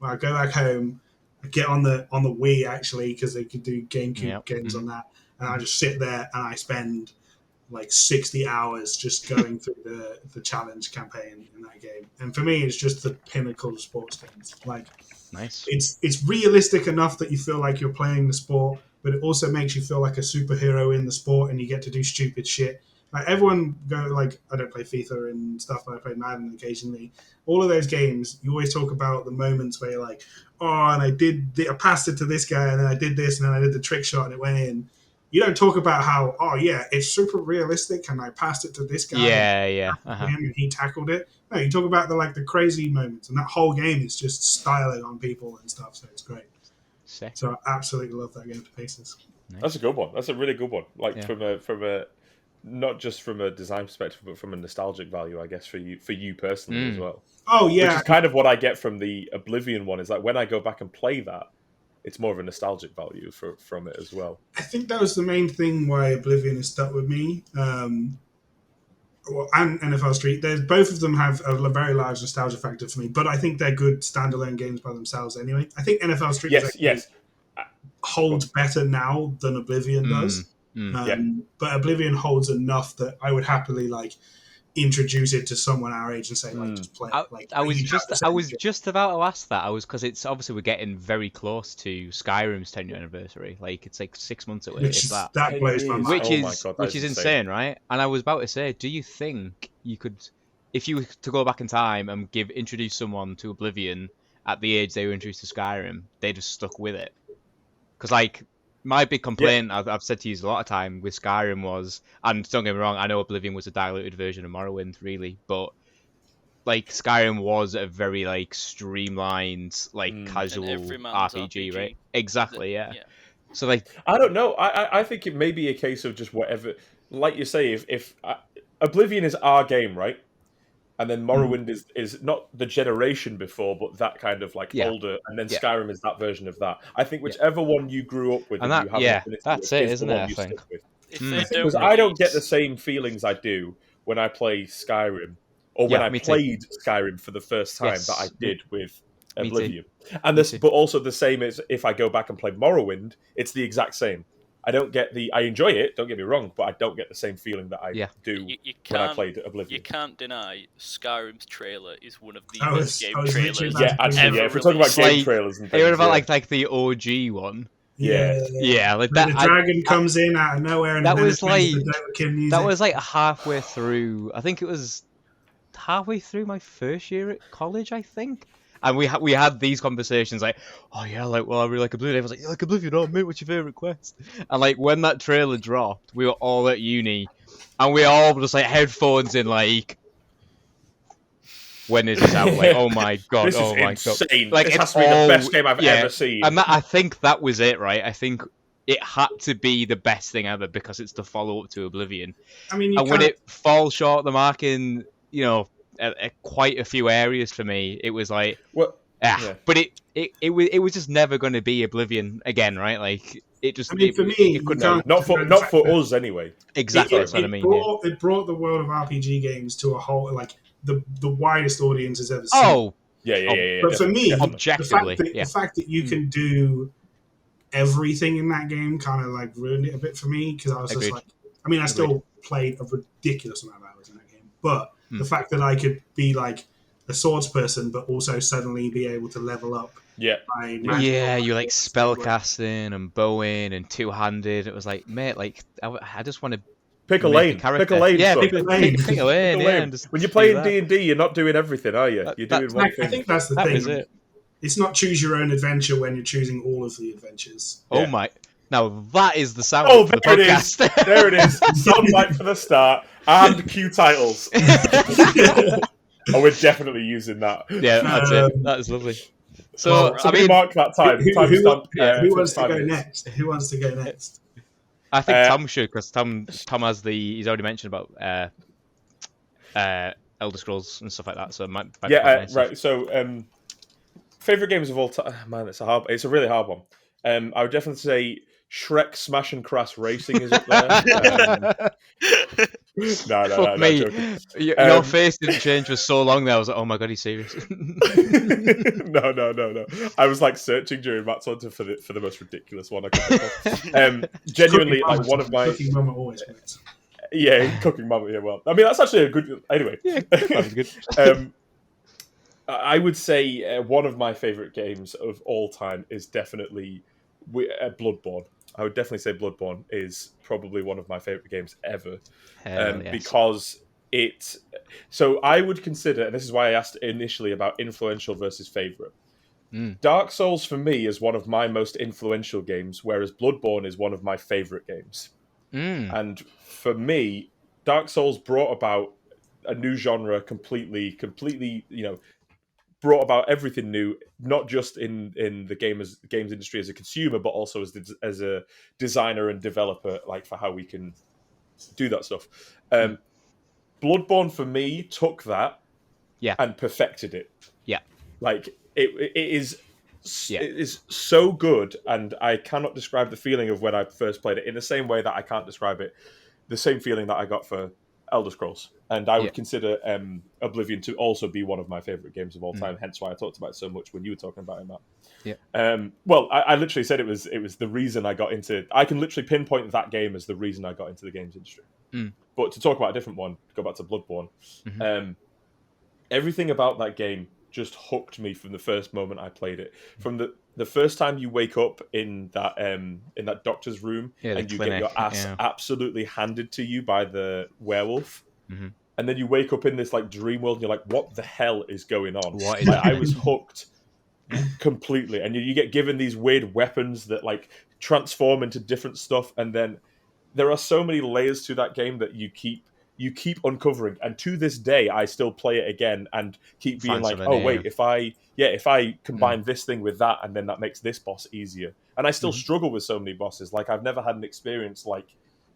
When I go back home, I get on the Wii, actually, because they could do GameCube games on that, and I just sit there and I spend like 60 hours just going through the challenge campaign in that game. And for me, it's just the pinnacle of sports games. Like, nice. It's realistic enough that you feel like you're playing the sport, but it also makes you feel like a superhero in the sport, and you get to do stupid shit. Like, everyone like, I don't play FIFA and stuff, but I play Madden occasionally. All of those games, you always talk about the moments where you're like, oh, and I passed it to this guy, and then I did this, and then I did the trick shot, and it went in. You don't talk about how, oh yeah, it's super realistic, and I passed it to this guy. And he tackled it. No, you talk about the crazy moments, and that whole game is just styling on people and stuff. So it's great. Sick. So I absolutely love that game to pieces. Nice. That's a good one. That's a really good one. Like, from a not just from a design perspective, but from a nostalgic value, I guess, for you personally as well. Oh yeah, which is kind of what I get from the Oblivion one. Is like, when I go back and play that, it's more of a nostalgic value from it as well. I think that was the main thing why Oblivion has stuck with me. And NFL Street, both of them have a very large nostalgia factor for me, but I think they're good standalone games by themselves anyway. I think NFL Street holds better now than Oblivion does. But Oblivion holds enough that I would happily introduce it to someone our age and say, like, just play it. Like, I was you'd have the I same was thing. just about to ask that. Because it's obviously we're getting very close to Skyrim's 10-year anniversary. Like it's like 6 months away. Which If is, that. that blows my mind. Which Oh my is God, that which is is insane, right? And I was about to say, do you think you could, if you were to go back in time and introduce someone to Oblivion at the age they were introduced to Skyrim, they just stuck with it? Because like my big complaint, I've said to you a lot of time with Skyrim was, and don't get me wrong, I know Oblivion was a diluted version of Morrowind, really, but like Skyrim was a very like streamlined, like casual And every man's RPG, RPG. right? Exactly, yeah. Yeah. So like, I don't know. I think it may be a case of just whatever. Like you say, if Oblivion is our game, right? And then Morrowind is not the generation before, but that kind of like Yeah. older, and then Yeah. Skyrim is that version of that. I think whichever one you grew up with And and that- you have yeah, an affinity that's with it, is isn't the it, one I you think? stick with. If they don't Because I don't get the release- same feelings I do when I play Skyrim, or when Yeah, I me too. played Skyrim for the first time Yes. that I did with Me too. Oblivion. And Me this, too. but also the same as if I go back and play Morrowind, it's the exact same. I don't get I enjoy it, don't get me wrong, but I don't get the same feeling that I do You when I can't- played Oblivion. You can't deny Skyrim's trailer is one of the I best was- game I was literally trailers about Yeah, to bring actually, that yeah. up. If we're talking about released. game Like, trailers and Are you things, about yeah. like the OG one? Yeah. Like Where that. the dragon comes in out of nowhere and that then was it plays the like- Dothraki music. That was like halfway through. I think it was halfway through my first year at college, I think. And we had these conversations like, oh yeah, like, well, I really like Oblivion. I was like, you like Oblivion? Oh mate, what's your favorite quest? And like when that trailer dropped, we were all at uni, and we all just like headphones in, like, when is this out? Like, oh my god, This is oh my insane. god, like This it's has to be the best game I've yeah. ever seen. And I think that was it, right? I think it had to be the best thing ever because it's the follow up to Oblivion. I mean, you And when can't- it falls short of the mark in, quite a few areas for me, it was like, Well, yeah. But it was just never going to be Oblivion again, right? Like it just. I mean, for me, you couldn't can't- have- not for the fact that- us anyway. exactly. That's what I mean. Yeah. It brought the world of RPG games to a whole, like, the widest audience has ever seen. Oh, Yeah. But for me, objectively, the fact that you can do everything in that game kind of like ruined it a bit for me, because I was Agreed. just like, I mean, I still played a ridiculous amount of hours in that game, but the fact that I could be like a swords person, but also suddenly be able to level up. Yeah. My magical Yeah, you like abilities, spellcasting and bowing and two-handed. It was like, mate, like I just want to Pick a make lane. character. Pick a lane. Yeah, son. pick a lane. Pick a Yeah, lane. and just When you're do playing that. D&D, you're not doing everything, are you? You're doing one I thing. think that's the That thing. was it. It's not choose your own adventure when you're choosing all of the adventures. Oh Yeah. my! Now that is the sound Oh, of the there it is. podcast. There it is. Soundbite for the start and cue titles. Oh, we're definitely using that. Yeah, that's it. That is lovely. So Well, I Somebody mean, mark that time. Who Timestamp, who wants to 5 go minutes. next? Who wants to go next? I think Uh, Tom should, because Tom has he's already mentioned about Elder Scrolls and stuff like that. So it might be quite nice. right. So, favorite games of all time. Man, it's a really hard one. I would definitely say Shrek Smash and Crash Racing is up there. No, Fuck me. joking. Your face didn't change for so long there. I was like, oh my god, he's serious. No. I was like searching during Matt's Hunter for the most ridiculous one I could think of. Genuinely, like one of my Cooking Mama always wins. cooking mama. Yeah, well, I mean that's actually a good. Anyway, Yeah, that's good. I would say one of my favorite games of all time is definitely Bloodborne. I would definitely say Bloodborne is probably one of my favorite games ever. Hell yes. Because it. So I would consider, and this is why I asked initially about influential versus favorite. Dark Souls for me is one of my most influential games, whereas Bloodborne is one of my favorite games. And for me, Dark Souls brought about a new genre completely, brought about everything new, not just in the games industry as a consumer, but also as a designer and developer, like for how we can do that stuff. Bloodborne for me took that and perfected it. Yeah. Like it is so good, and I cannot describe the feeling of when I first played it in the same way that I can't describe it, the same feeling that I got for Elder Scrolls. And I would consider Oblivion to also be one of my favorite games of all time, hence why I talked about it so much when you were talking about it, Matt. Yeah. Well, I literally said it was the reason I got into. I can literally pinpoint that game as the reason I got into the games industry. But to talk about a different one, go back to Bloodborne. Mhm. Everything about that game just hooked me from the first moment I played it. From the first time you wake up in that doctor's room Yeah, the and you get your clinic, ass yeah. absolutely handed to you by the werewolf, Mhm. and then you wake up in this like dream world and you're like, what the hell is going on? What is Like, I happening? was hooked completely, and you get given these weird weapons that like transform into different stuff, and then there are so many layers to that game that you keep uncovering, and to this day I still play it again and keep being Find like, something oh new. wait, if I combine this thing with that, and then that makes this boss easier. And I still struggle with so many bosses. Like, I've never had an experience like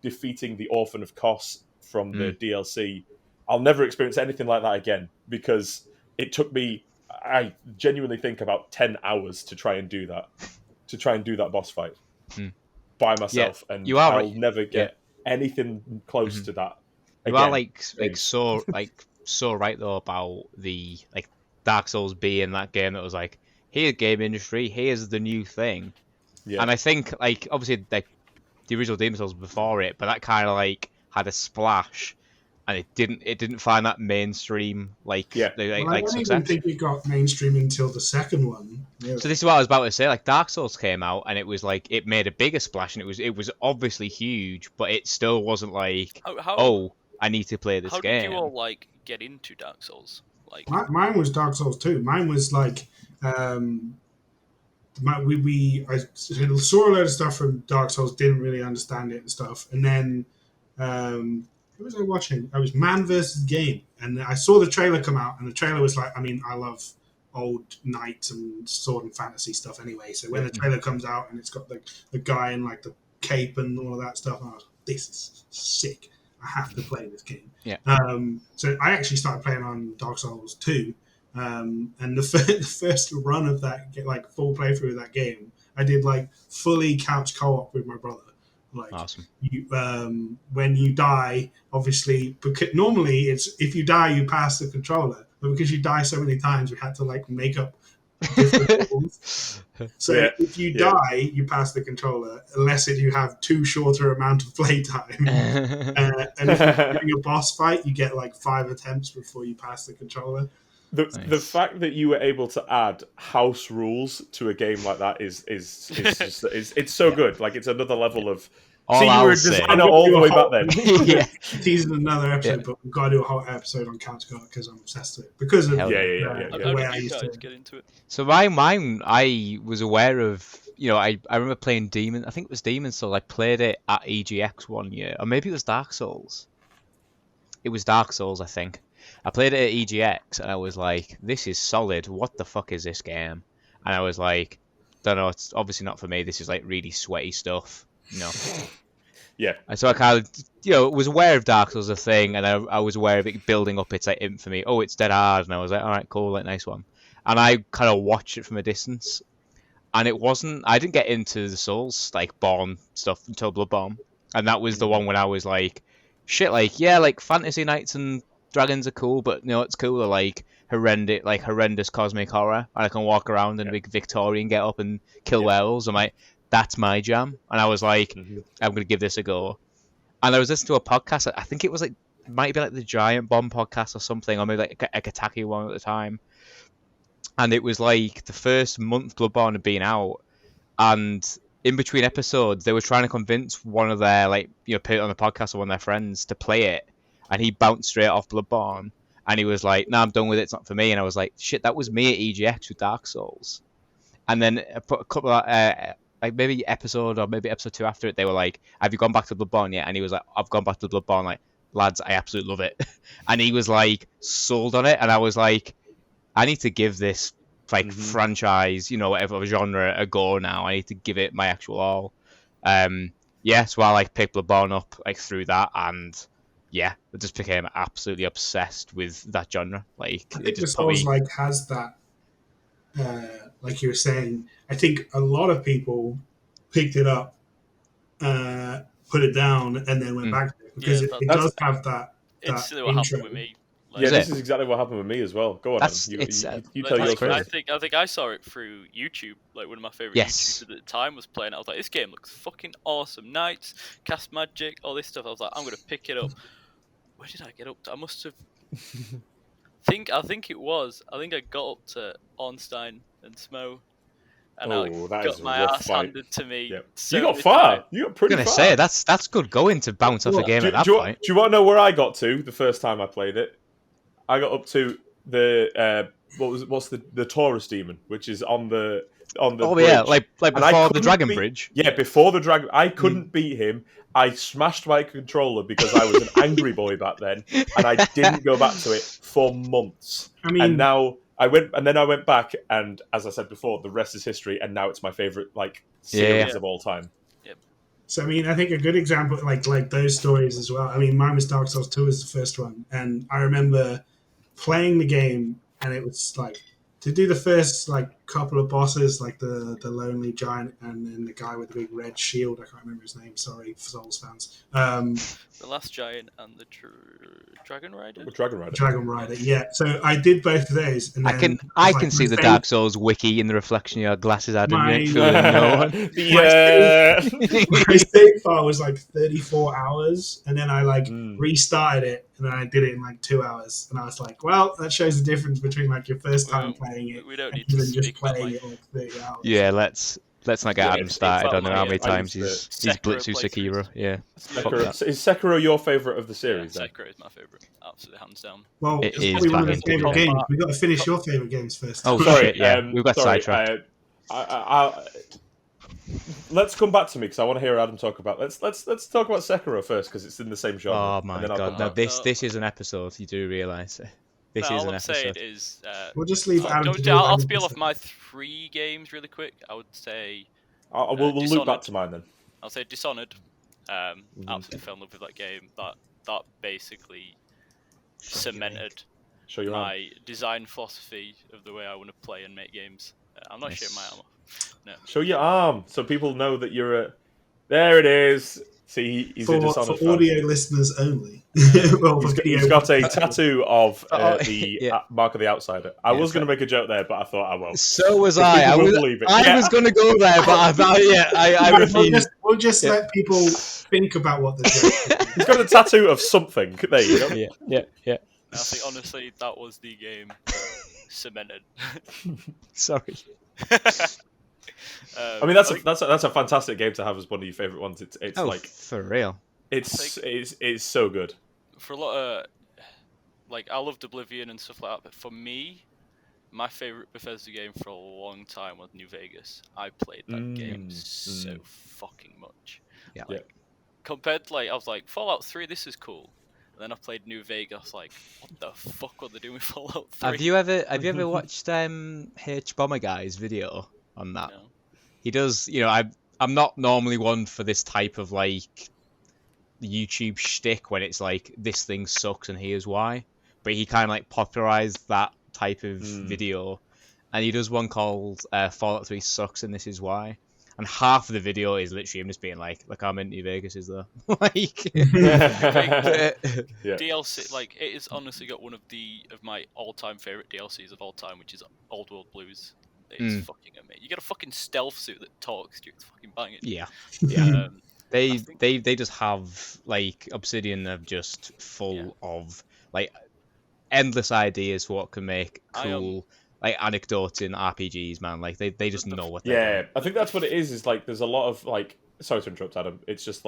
defeating the Orphan of Kos from the DLC. I'll never experience anything like that again, because it took me, I genuinely think, about 10 hours to try and do that boss fight by myself, and you are I'll right. never Yeah. get anything close to that You are again. so right though about the like Dark Souls being that game that was like, here's game industry, here's the new thing. Yeah. And I think like obviously like the original Demon Souls before it, but that kind of like had a splash, and it didn't find that mainstream like Yeah. Well, I don't even success. think it got mainstream until the second one. Really. So this is what I was about to say. Like Dark Souls came out, and it was like it made a bigger splash, and it was obviously huge, but it still wasn't like, oh, I need to play this How game. did you all like get into Dark Souls? Like, Mine was Dark Souls 2. Mine was like, I saw a load of stuff from Dark Souls, didn't really understand it and stuff, and then who was I watching? I was Man vs. Game, and I saw the trailer come out, and the trailer was like, I mean, I love old knights and sword and fantasy stuff anyway. So when the trailer comes out and it's got the guy in like the cape and all of that stuff, I was like, this is sick. I have to play this game. Yeah. So I actually started playing on Dark Souls 2. And the first run of that, like full playthrough of that game, I did like fully couch co-op with my brother. Like, awesome. When you die, obviously, because normally it's if you die you pass the controller, but because you die so many times, we had to like make up different rules. So if you die, you pass the controller, unless you have too shorter amount of playtime. And if you're doing a boss fight, you get like 5 attempts before you pass the controller. The fact that you were able to add house rules to a game like that is just, it's so good. Like, it's another level of. All you I'll were a say- designer all the way back then. Yeah. Teasing another episode, but we've got to do a whole episode on Couch Co-op because I'm obsessed with it. Because of how the way did I you used guys to. get into it? So mine, I was aware of. I remember playing Demon. I think it was Demon Souls. I played it at EGX one year, or maybe it was Dark Souls. It was Dark Souls, I think. I played it at EGX, and I was like, "This is solid. What the fuck is this game?" And I was like, "Don't know. It's obviously not for me. This is like really sweaty stuff." Yeah. And so I kind of, was aware of Dark Souls as a thing, and I was aware of it building up its like infamy. Oh, it's dead hard, and I was like, all right, cool, like nice one. And I kind of watched it from a distance, and I didn't get into the Souls like Born stuff until Bloodborne, and that was the one when I was like, shit, like yeah, like fantasy knights and dragons are cool, but it's cooler like horrendous cosmic horror, and I can walk around in a big Victorian get up and kill werewolves. I'm like, that's my jam. And I was like, I'm going to give this a go. And I was listening to a podcast. I think it was might be like the Giant Bomb podcast or something, or maybe like a Kataki one at the time. And it was like the first month Bloodborne had been out. And in between episodes, they were trying to convince one of their, put it on the podcast or one of their friends to play it. And he bounced straight off Bloodborne. And he was like, no, I'm done with it. It's not for me. And I was like, shit, that was me at EGX with Dark Souls. And then I put a couple of... maybe episode 2 after it, they were like, have you gone back to Bloodborne yet? And he was like, I've gone back to Bloodborne. Like, lads, I absolutely love it. And he was like sold on it, and I was like, I need to give this franchise, whatever genre a go now. I need to give it my actual all. So I picked Bloodborne up through that, and I just became absolutely obsessed with that genre. I think the Souls has that, like you were saying. I think a lot of people picked it up, put it down, and then went back to it because it does have that. It's what happened with me. This is exactly what happened with me as well. Go on, you tell your story. I think I saw it through YouTube. Like, one of my favorite YouTubers at the time was playing it. I was like, this game looks fucking awesome. Knights, cast magic, all this stuff. I was like, I'm gonna pick it up. where did I get up to? I must have. I think I think I got up to Ornstein and Smo, and I that is got a my rough ass fight. handed to me. Yep. So You got many far. times. You got pretty I'm far. gonna say that's good going to bounce off a game at that point. Do you want to know where I got to the first time I played it? I got up to the what's the Taurus demon, which is on the bridge. Yeah, like before the dragon bridge. Yeah, before the dragon. I couldn't beat him. I smashed my controller because I was an angry boy back then, and I didn't go back to it for months. I mean, and now I went back, and as I said before, the rest is history. And now it's my favorite series of all time. So I mean, I think a good example, like those stories as well. I mean, mine was Dark Souls 2 as the first one, and I remember playing the game, and it was like to do the first couple of bosses, like the lonely giant and then the guy with the big red shield. I can't remember his name. Sorry, for Souls fans. The last giant and the Dragon Rider. Dragon Rider. Yeah. So I did both of those, and then I can see the Dark Souls wiki in the reflection of your glasses, Adam. My save file was 34 hours, and then I restarted it, and then I did it in 2 hours, and I was like, well, that shows the difference between your first time playing it and then just playing it 30 hours. Yeah, let's not get Adam started on how many times he's blitzed through Sekiro. Yeah. Is Sekiro your favourite of the series? Yeah, Sekiro is my favourite, absolutely hands down. Well, it's probably one of his favourite games. We've got to finish your favourite games first. Oh, sorry. Yeah, we've got sidetracked. Let's come back to me because I want to hear Adam talk about. Let's talk about Sekiro first because it's in the same genre. Oh my god! No, this is an episode. You do realise this is an episode. We'll just leave Adam. I'll spiel off my 3 games really quick. I would say. We'll loop back to mine then. I'll say Dishonored. Absolutely fell in love with that game. That basically cemented my design philosophy of the way I want to play and make games. I'm not showing my arm off. No. Show your arm so people know that you're a. There it is. See, he's a Dishonored for audio listeners only. Well, he's got a tattoo of the Mark of the Outsider. I was going to make a joke there, but I thought I won't. So was I. I was going to go there, but I thought, I refused. We'll just let people think about what they're doing. He's got a tattoo of something. There you go. Yeah. I think honestly, that was the game cemented. Sorry. I mean, that's a fantastic game to have as one of your favorite ones. It's for real. It's so good. For a lot of I loved Oblivion and stuff like that, but for me, my favorite Bethesda game for a long time was New Vegas. I played that game so fucking much. Yeah. Compared to I was like, Fallout 3, this is cool. And then I played New Vegas. What the fuck were they doing with Fallout 3? Have you ever watched H Bomber Guy's video on that? No. He does. I'm not normally one for this type of YouTube shtick when it's this thing sucks and here's why. But he kind of popularized that type of video, and he does one called Fallout 3 sucks and this is why. And half of the video is literally him just being look how many New Vegas is there. DLC, it has honestly got one of my all-time favorite DLCs of all time, which is Old World Blues. It's fucking amazing. You get a fucking stealth suit that talks to you. It's fucking banging. Yeah. They just have Obsidian are just full of endless ideas for what can make cool. Anecdotes in RPGs, man. They just know what they're doing. I think that's what it is. Is there's a lot of sorry to interrupt, Adam. It's just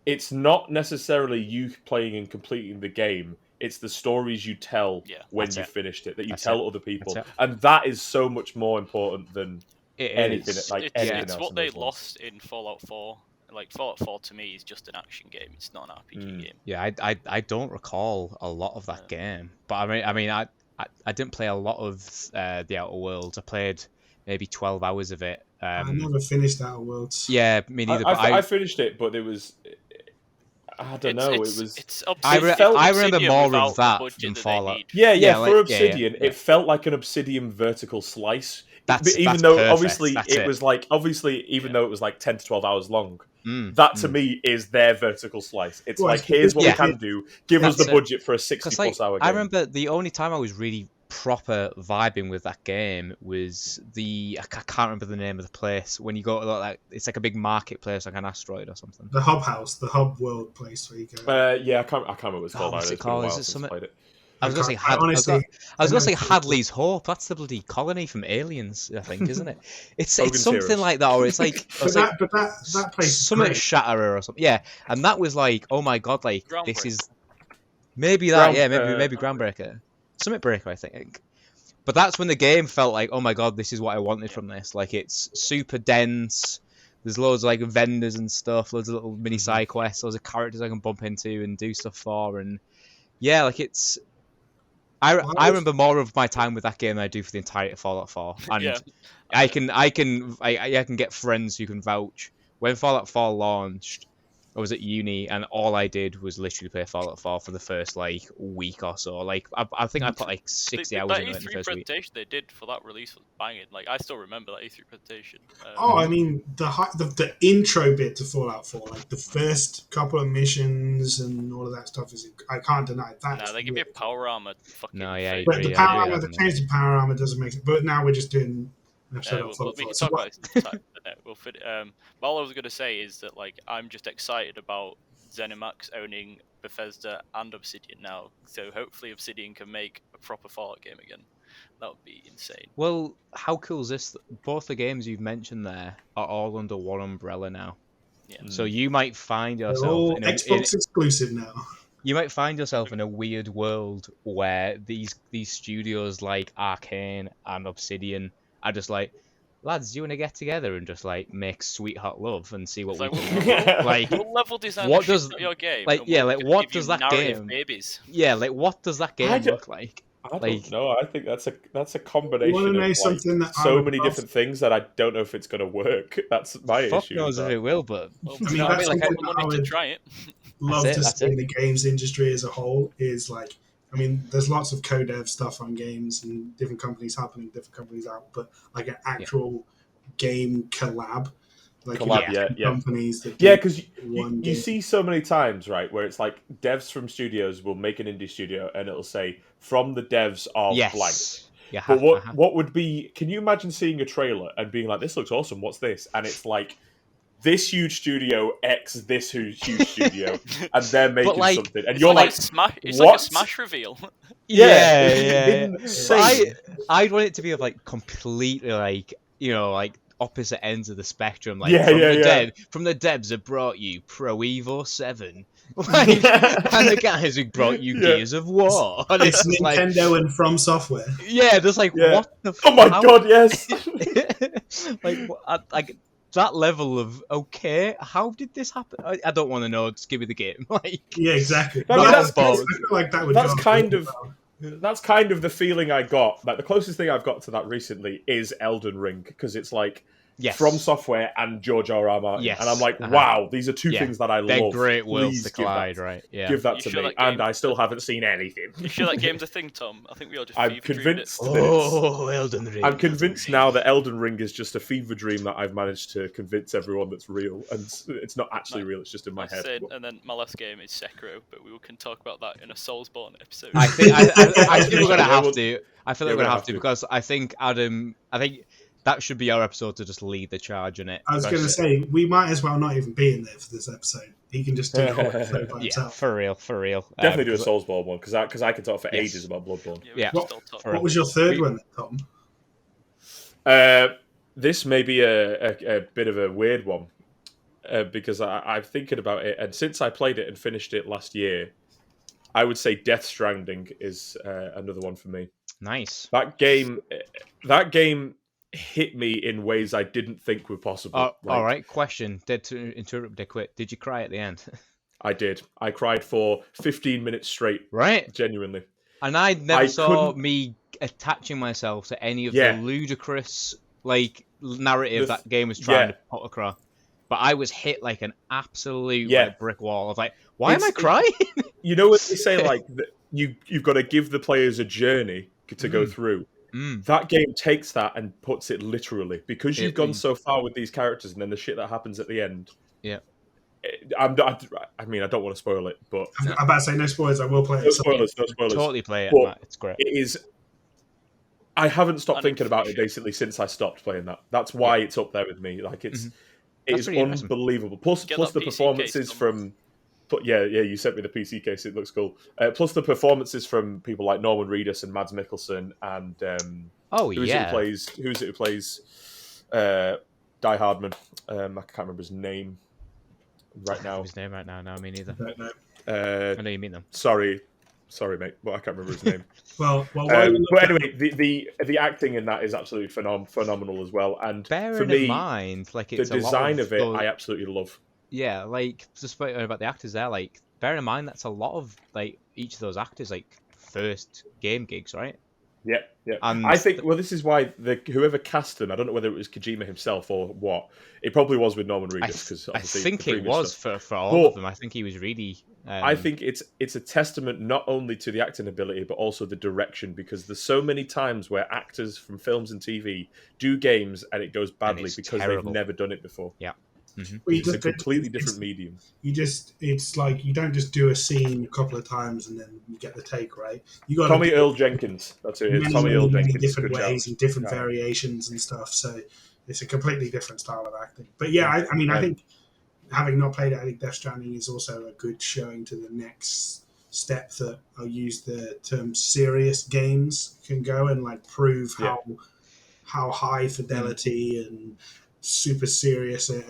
it's not necessarily you playing and completing the game. It's the stories you tell when you finished it that you tell other people, and that is so much more important than anything. It's what they lost in Fallout 4. Fallout 4 to me is just an action game. It's not an RPG game. Yeah, I don't recall a lot of that game, but I mean I didn't play a lot of the Outer Worlds. I played maybe 12 hours of it. I never finished Outer Worlds. Yeah, me neither. I finished it, but it was. I don't know. It was. I remember more of that than Fallout. Yeah. For Obsidian, it felt like an Obsidian vertical slice. Even though it was even though it was 10 to 12 hours long, that to me is their vertical slice. It's here's what we can do. Give us the budget for a 60+ hour game. I remember the only time I was really proper vibing with that game was I can't remember the name of the place. When you go to like it's like a big marketplace, like an asteroid or something. The hub house, the hub world place where you go. Yeah, I can't remember what it's called. What's either. it It's been a called? while Is it since I something? played it. I was gonna say Hadley's Hope. That's the bloody colony from Aliens, I think, isn't it? It's something Heroes. like that, or it's like that place is Summit great. Shatterer or something. Yeah, and that was like, oh my god, like this is maybe Groundbreaker, Summit Breaker, I think. But that's when the game felt like, oh my god, this is what I wanted from this. Like it's super dense. There's loads of like vendors and stuff, loads of little mini side quests, loads of characters I can bump into and do stuff for, and yeah, like it's. I remember more of my time with that game than I do for the entirety of Fallout 4, and I can get friends who can vouch. When Fallout 4 launched, I was at uni, and all I did was literally play Fallout 4 for the first like week or so. Like I think I put like 60 hours into it in the first week. That E3 presentation they did for that release was banging. Like I still remember that E3 presentation. I mean the intro bit to Fallout 4, like the first couple of missions and all of that stuff is I can't deny that. No, they give you a power armor. Fucking but the power armor, the change to power armor doesn't make it. But now we're just doing an episode of Fallout 4. We can talk about it. We'll fit it. All I was going to say is that like I'm just excited about ZeniMax owning Bethesda and Obsidian now. So hopefully Obsidian can make a proper Fallout game again. That would be insane. Well, how cool is this? Both the games you've mentioned there are all under one umbrella now. Yeah. So you might find yourself all Xbox exclusive now. You might find yourself in a weird world where these studios like Arcane and Obsidian are just like, lads, do you want to get together and just like make sweetheart love and see what we can like? What level design what does your game? Like what does that game? Babies? Yeah, like what does that game look like? I don't know. I think that's a combination of something that so many different things that I don't know if it's going to work. That's my issue. Fuck knows if it will, but I mean, that's like something I wanted to try it. Love to see in the games industry as a whole is like, I mean, there's lots of co-dev stuff on games and different companies helping different companies out, but like an actual game collab, like companies that because you see so many times, right, where it's like devs from studios will make an indie studio and it'll say from the devs of blank. Yeah, but what would be? Can you imagine seeing a trailer and being like, "This looks awesome. What's this?" And it's like this huge studio x this huge studio, and they're making something, and you're like, "It's like a Smash reveal." Yeah. I'd want it to be of like completely like like opposite ends of the spectrum. Like from the devs that brought you Pro Evo 7. Like, and the guys who brought you Gears of War. And it's Nintendo and From Software. Yeah, just like what the oh my god, yes. like that level of how did this happen? I don't want to know. Just give me the game. Like exactly. I mean, I feel like that would. That's kind of the feeling I got. Like the closest thing I've got to that recently is Elden Ring, because it's like From Software and George R.R. Martin, and I'm like, wow, these are two things that I love. They're great worlds to collide, right? Yeah, give that to me, and I still haven't seen anything. You sure that game's a thing, Tom? I think we all just. I'm convinced. Elden Ring. I'm convinced now that Elden Ring is just a fever dream that I've managed to convince everyone that's real, and it's not actually real. It's just in my head. And then my last game is Sekiro, but we can talk about that in a Soulsborne episode. I think we're gonna have to. I feel like we're gonna have to because I think Adam. I think that should be our episode to just lead the charge in it. I was going to say, we might as well not even be in there for this episode. He can just do the whole episode by himself. For real. Definitely do a Soulsborne one, because I can talk for ages about Bloodborne. What was your third one, Tom? This may be a bit of a weird one, because I'm thinking about it, and since I played it and finished it last year, I would say Death Stranding is another one for me. Nice. That game hit me in ways I didn't think were possible. All right, question. To interrupt quick, did you cry at the end? I did. I cried for 15 minutes straight. Right? Genuinely. And I never saw me attaching myself to any of the ludicrous narrative that game was trying to put across. But I was hit like an absolute brick wall. I was like, why am I crying? You know what they say, like, you've got to give the players a journey to go through. That game takes that and puts it literally, because you've gone so far with these characters, and then the shit that happens at the end. Yeah. I mean, I don't want to spoil it, but I'm about to say no spoilers. I will play it. No spoilers. Totally play it, but Matt. It's great. It is I haven't stopped And thinking about it finish it. basically since I stopped playing that. That's why it's up there with me. Like it That's is pretty interesting. unbelievable. Plus Get the that PC case performances done. from. But yeah, you sent me the PC case. It looks cool. Plus the performances from people like Norman Reedus and Mads Mikkelsen and who's it who plays Die Hardman? I can't remember his name right now. His name right now? No, me neither. Don't know. I know you mean them. Sorry, mate, but I can't remember his name. Well, but anyway, the acting in that is absolutely phenomenal as well. And Bearing for me, in mind, like it's the design of it, I absolutely love. Yeah, like just about the actors there, like bear in mind that's a lot of like each of those actors like first game gigs, right? Yeah. And I think this is why whoever cast them, I don't know whether it was Kojima himself or what. It probably was with Norman Reedus because I think it was for all of them. I think he was really. I think it's a testament not only to the acting ability but also the direction, because there's so many times where actors from films and TV do games and it goes badly because they've never done it before. Yeah. It's a completely different medium. It's like you don't just do a scene a couple of times and then you get the take right. You got Tommy Earl Jenkins. That's it. It's Tommy Earl Jenkins. Different ways and different variations and stuff. So it's a completely different style of acting. But yeah, I mean, I think having not played it, I think Death Stranding is also a good showing to the next step that I'll use the term serious games can go and like prove how high fidelity and super serious a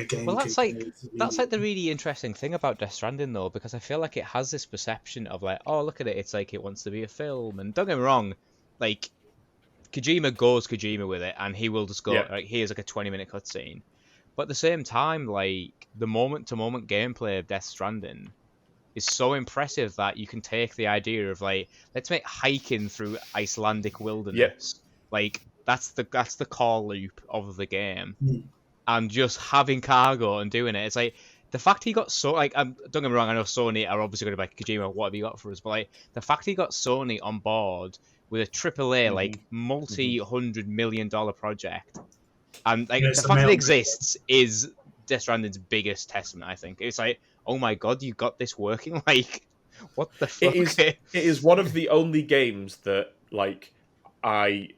game. Well, that's like the really interesting thing about Death Stranding though, because I feel like it has this perception of like, oh, look at it, it's like it wants to be a film. And don't get me wrong, like Kojima goes Kojima with it, and he will just go like, here's like a 20-minute cutscene. But at the same time, like the moment-to-moment gameplay of Death Stranding is so impressive that you can take the idea of like, let's make hiking through Icelandic wilderness like. That's the core loop of the game, and just having cargo and doing it. It's like the fact he got so like don't get me wrong. I know Sony are obviously going to be like, Kojima, what have you got for us? But like the fact he got Sony on board with a AAA like multi-$100 million project, and like the fact it exists is Death Stranding's biggest testament. I think it's like, oh my god, you got this working. Like, what the fuck? It is one of the only games that like I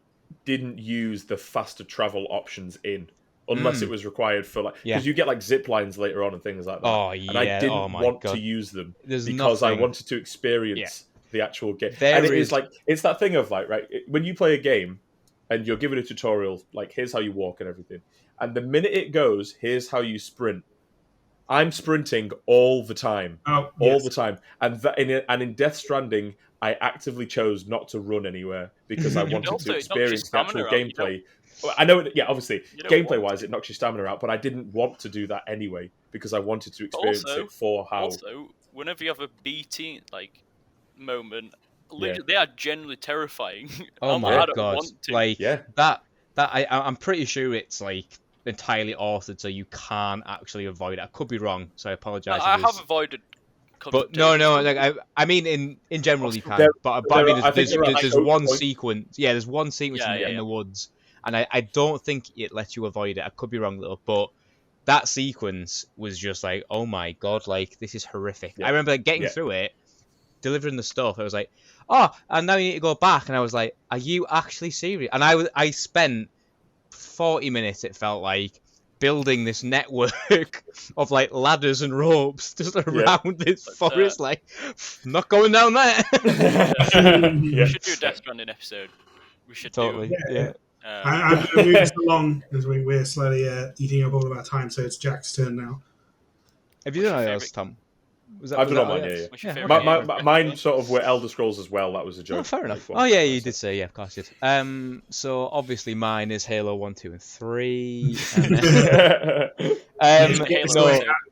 didn't use the faster travel options in, unless it was required for like, because you get like zip lines later on and things like that. Oh yeah, and I didn't want to use them because I wanted to experience the actual game. And it is like, it's that thing of like, right, when you play a game and you're given a tutorial, like here's how you walk and everything, and the minute it goes, here's how you sprint. I'm sprinting all the time, all the time, and in Death Stranding, I actively chose not to run anywhere because I wanted to experience the actual gameplay. I know, obviously, gameplay-wise, it knocks your stamina out, but I didn't want to do that anyway because I wanted to experience it for how. Also, whenever you have a BT like moment, they are genuinely terrifying. Oh my god! Like that I'm pretty sure it's like entirely authored, so you can't actually avoid it. I could be wrong, so I apologise. I have avoided. But no, like I mean, in general you can. But I mean, there's one sequence. Yeah, there's one sequence in the woods, and I don't think it lets you avoid it. I could be wrong though, but that sequence was just like, oh my god, like this is horrific. I remember like, getting through it, delivering the stuff. I was like, oh, and now you need to go back, and I was like, are you actually serious? And I spent 40 minutes, it felt like, building this network of like ladders and ropes just around this forest, like not going down there. We should do a Death Stranding episode. We should totally. I'm going to move this along as we're slowly eating up all of our time, so it's Jack's turn now. Have you done anything else, Tom? I've done mine, mine sort of were Elder Scrolls as well. That was a joke. Oh, fair enough. Oh yeah, you did say, yeah, of course you did. So obviously mine is Halo 1, 2, and 3.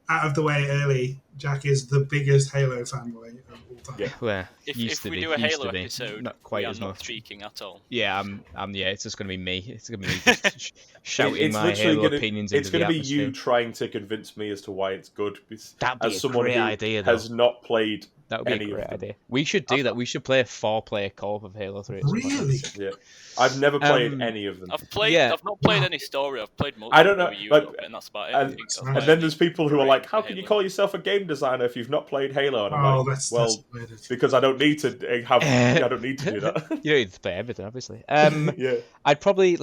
Out of the way early, Jack is the biggest Halo fanboy of all time. Yeah. Well, if we do a Halo episode, not quite as much. Not speaking at all. Yeah, it's just going to be me. It's going to be me just shouting my Halo opinions into the atmosphere. It's going to be you trying to convince me as to why it's good. That'd be as someone who idea, has not played That would be any a of great them. idea. We should do that. We should play a 4-player co-op of Halo 3. At some point. Really? Yeah, I've never played any of them. I've played. Yeah. I've not played Wow. any story. I've played multiplayer I don't know, with you a like, little bit, and that's about it. and- I think That's I've nice. And played then any there's people who are like, "How for can you Halo. call yourself a game designer if you've not played Halo?" And I'm Oh, like, that's "Well, weird. because I don't need to have. I don't need to do that." You don't need to play everything, obviously. Yeah. I'd probably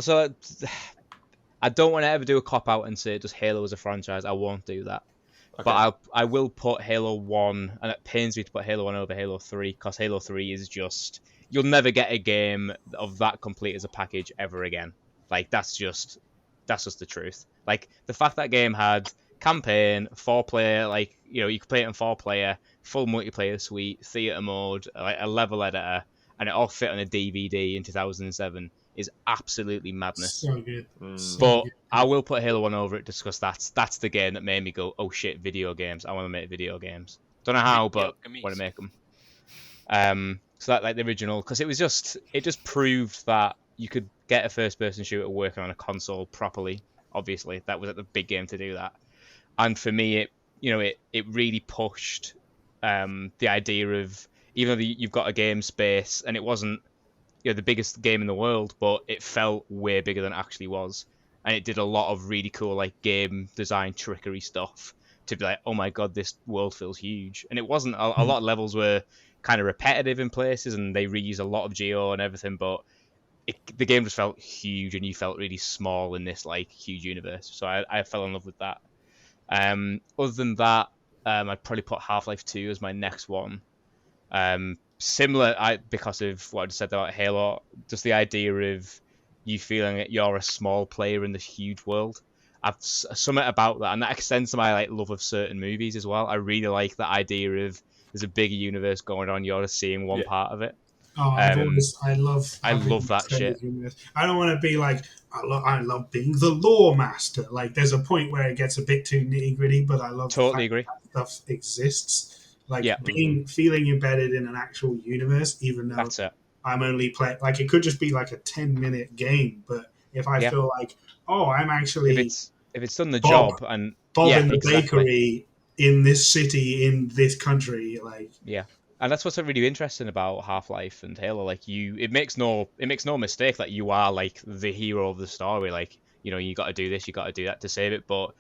I don't want to ever do a cop out and say just Halo as a franchise. I won't do that. Okay. But I will put Halo 1, and it pains me to put Halo 1 over Halo 3, because Halo 3 is just... You'll never get a game of that complete as a package ever again. Like, that's just the truth. Like, the fact that game had campaign, 4-player, like, you know, you could play it in 4-player, full multiplayer suite, theater mode, like a level editor, and it all fit on a DVD in 2007 is absolutely madness. So good. So But good. I will put Halo 1 over it just because that's the game that made me go, oh shit, video games. I want to make video games. Don't know how, but want to make them. So that, like, the original, because it just proved that you could get a first-person shooter working on a console properly. Obviously, that was like the big game to do that. And for me, it really pushed the idea of, even though you've got a game space, and it wasn't the biggest game in the world, but it felt way bigger than it actually was. And it did a lot of really cool, like, game design trickery stuff to be like, oh my god, this world feels huge. And it wasn't, a lot of levels were kind of repetitive in places, and they reused a lot of geo and everything, but the game just felt huge, and you felt really small in this, like, huge universe. So I fell in love with that. Other than that, I'd probably put Half-Life 2 as my next one. Similar, because of what I just said about Halo, just the idea of you feeling that you're a small player in this huge world. I've something about that, and that extends to my, like, love of certain movies as well. I really like the idea of there's a bigger universe going on. You're just seeing one part of it. Oh, I love that shit. I don't want to be like, I love being the lore master. Like, there's a point where it gets a bit too nitty gritty, but I love totally agree. That stuff exists. Like, Yeah. feeling embedded in an actual universe, even though That's it. I'm only playing. Like, it could just be like a 10-minute game, but if I feel like, oh, I'm actually if it's done the Bob, job, and in the bakery in this city in this country, like, yeah. And that's what's really interesting about Half-Life and Halo. Like, it makes no mistake that you are, like, the hero of the story. Like, you got to do this, you got to do that to save it. But,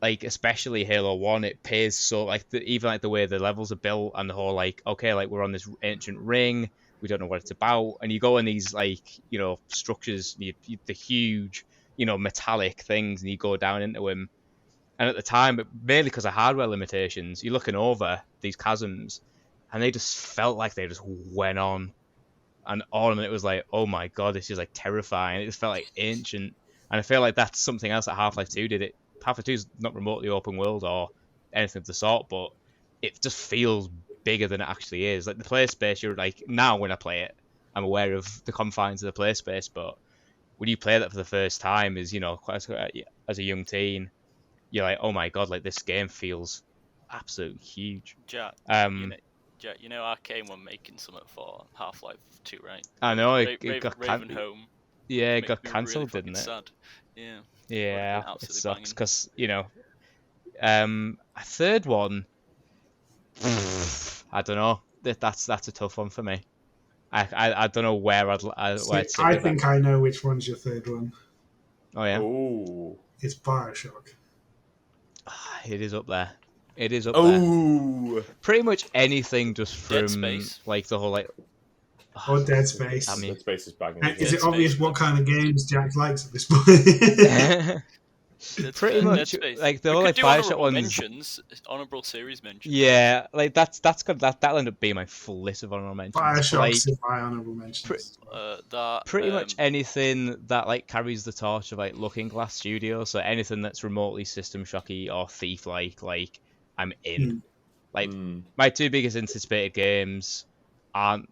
like, especially Halo 1, it pays so, like, even like the way the levels are built, and the whole, like, okay, like, we're on this ancient ring, we don't know what it's about, and you go in these, like, structures, the huge, metallic things, and you go down into them. And at the time, mainly because of hardware limitations, you're looking over these chasms, and they just felt like they just went on and on, and it was like, oh my god, this is, like, terrifying. It just felt like ancient, and I feel like that's something else that Half-Life 2 did. Half-Life 2 is not remotely open world or anything of the sort, but it just feels bigger than it actually is. Like, the play space, you're like, now when I play it, I'm aware of the confines of the play space, but when you play that for the first time as a young teen, you're like, oh my god, like, this game feels absolutely huge. Jack, Arcane were making something for Half-Life 2, right? I know, it got Ravenholm. Yeah, it got cancelled, really didn't it? Sad. Yeah. Yeah, it sucks because a third one. I don't know. That's a tough one for me. I don't know where I'd sit I with think that. I know which one's your third one. Oh yeah. Ooh. It's Bioshock. It is up there. It is up there. Pretty much anything just from Dead Space. Like the whole like. Or Dead Space. I mean, Dead Space is banging. Is it obvious what kind of games Jack likes at this point? Pretty much like the whole like Bioshock ones. Honorable series mentions. Yeah, like that'll end up being my full list of honorable mentions. Bioshock's in my honorable mentions. Pretty much anything that like carries the torch of like Looking Glass Studios, so anything that's remotely System Shocky or Thief like I'm in. My two biggest anticipated games aren't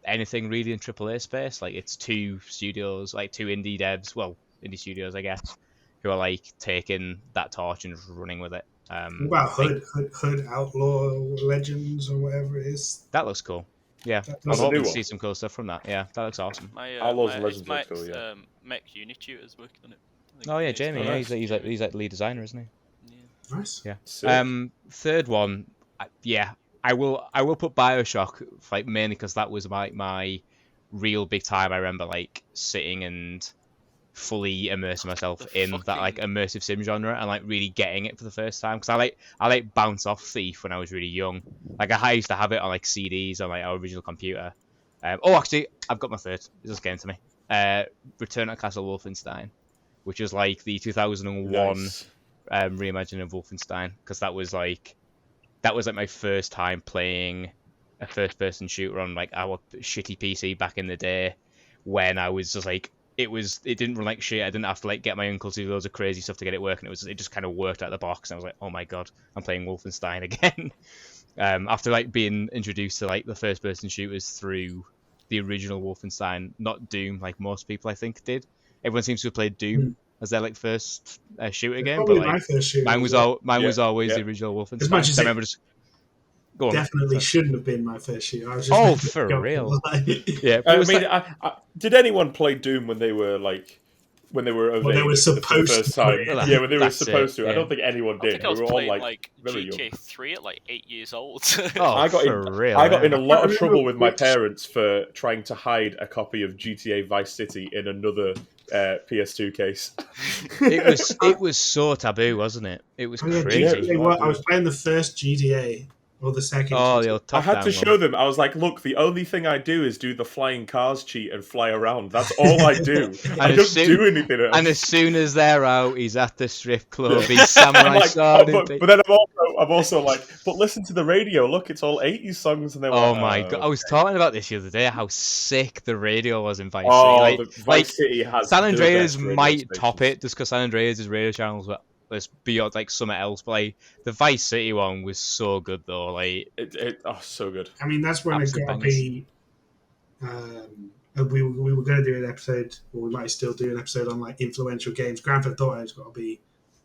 anything really in AAA space. Like, it's two studios, like two indie devs, well, indie studios, I guess, who are like taking that torch and just running with it. What about Hood Outlaw Legends or whatever it is? That looks cool. Yeah, I'm hoping to see some cool stuff from that. Yeah, that looks awesome. Outlaws and Legends looks cool. Yeah. Mech Unitutor's working on it. Oh yeah, Jamie. Yeah, he's like lead designer, isn't he? Nice. Yeah. Third one. I I will put Bioshock like mainly because that was my real big time. I remember like sitting and fully immersing myself in that like immersive sim genre and like really getting it for the first time, because I like Bounce Off Thief when I was really young. Like I used to have it on like CDs on like our original computer. Actually, I've got my third. It just came to me. Return to Castle Wolfenstein, which was like the 2001 reimagining of Wolfenstein, because that was like my first time playing a first-person shooter on like our shitty PC back in the day, when I was just like, it didn't run like shit. I didn't have to like get my uncle to do loads of crazy stuff to get it working. It just kind of worked out of the box, and I was like, oh my god, I'm playing Wolfenstein again. After like being introduced to like the first-person shooters through the original Wolfenstein, not Doom like most people I think did. Everyone seems to have played Doom as their like first shooter game, but like my first shooter mine was always the original Wolfenstein. As much as I remember just go on. Definitely shouldn't have been my first shooter. I was just for real. Yeah, I mean, did anyone play Doom when they were like when they were over they were supposed the first to? Time? Well, yeah, when they were that's supposed to. yeah. I don't think anyone did. I think I was we were all playing like very young. GTA 3 at like 8 years old. I got in a lot of trouble with my parents for trying to hide a copy of GTA Vice City in another PS2 case. It was so taboo, wasn't it? It was crazy. I was playing the first GTA or the second. I had to show them. I was like, "Look, the only thing I do is do the flying cars cheat and fly around. That's all I do. I don't do anything else." And as soon as they're out, he's at the strip club. He's samurai sword. But then I'm also like, but listen to the radio. Look, it's all 80s songs. And they're oh like, my god! I was talking about this the other day. How sick the radio was in Vice City. City. Vice City has San Andreas might top it just because San Andreas' radio channels were beyond like something else. But like the Vice City one was so good though. Like so good. I mean, that's when it's got to be. We were going to do an episode, or we might still do an episode on like influential games. Grand Theft Auto has got to be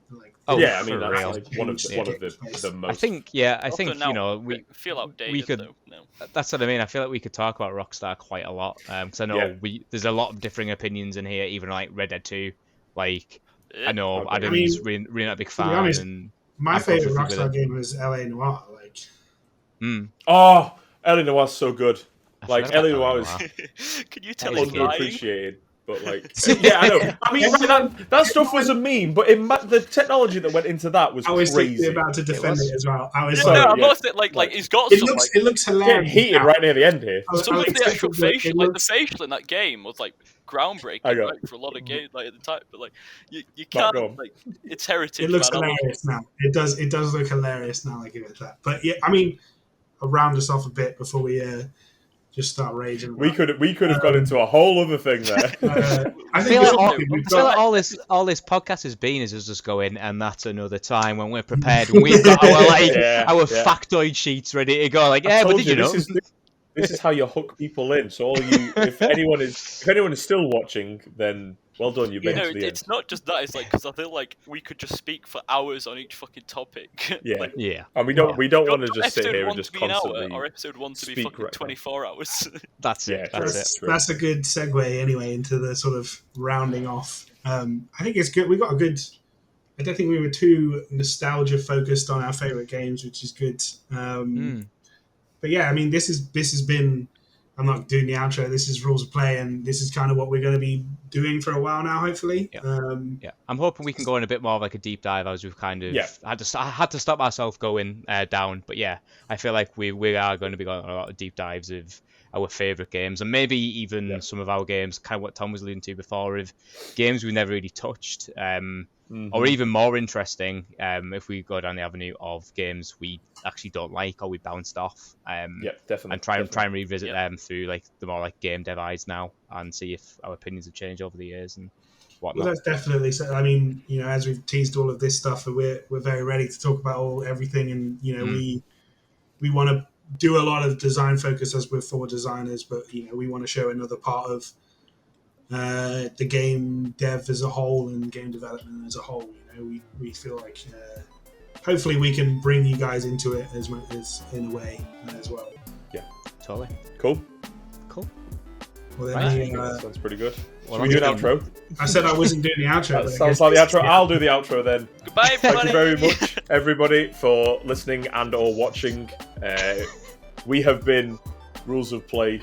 like. I mean that's like one of the most. I think now, you know we feel outdated. We could. Though, no. That's what I mean. I feel like we could talk about Rockstar quite a lot because I know there's a lot of differing opinions in here. Even like Red Dead 2, like I know Adam's really not a big fan. Honest, and my favorite Rockstar game was LA Noire. Like, oh, LA Noire's so good. Like LA Noire is. Can you tell underappreciated? But like, yeah, I know. I mean, that stuff was a meme, but the technology that went into that was crazy. I was about to defend it as well. I was like he's got. It looks hilarious. Getting heated right near the end here. Some of the actual facial, like the facial in that game, was like groundbreaking for a lot of games like at the time. But like, you can't like it's heritage. It looks hilarious now. It does look hilarious now. I give it that. But yeah, I mean, I'll round us off a bit before we. Just start raging. We could have gone into a whole other thing there. I feel like all this podcast has been is us just going, and that's another time when we're prepared and we've got our factoid sheets ready to go. Like, but did you know? This is how you hook people in. So if anyone is still watching, then well done. You made it to the end. It's not just that. It's like because I feel like we could just speak for hours on each fucking topic. Yeah. And we don't want to just sit here and just constantly. Or episode 1 to be fucking 24 hours. That's it. That's a good segue anyway into the sort of rounding off. I think it's good. We got a good. I don't think we were too nostalgia focused on our favorite games, which is good. But yeah, I mean, this has been. I'm not doing the outro. This is Rules of Play, and this is kind of what we're going to be doing for a while now, hopefully. Yeah. I'm hoping we can go in a bit more of like a deep dive, as we've kind of I had to stop myself going down. But yeah, I feel like we are going to be going on a lot of deep dives of our favourite games, and maybe even some of our games, kind of what Tom was alluding to before, of games we've never really touched. Or even more interesting, if we go down the avenue of games we actually don't like or we bounced off. Definitely. And try and revisit them through like the more like game dev eyes now, and see if our opinions have changed over the years and whatnot. Well, that's definitely so. I mean, you know, as we've teased all of this stuff, we're very ready to talk about everything, and you know, we want to do a lot of design focus as we're 4 designers, but you know, we want to show another part of the game dev as a whole and game development as a whole. You know, we feel like hopefully we can bring you guys into it as much as in a way as well. Yeah, totally. Cool. Well, then I he, think that sounds pretty good. Well, Should we do an outro? I said I wasn't doing the outro. That but I sounds guess like the this is outro. I'll do the outro then. Goodbye, Thank everybody. you very much, everybody, for listening and or watching. We have been Rules of Play,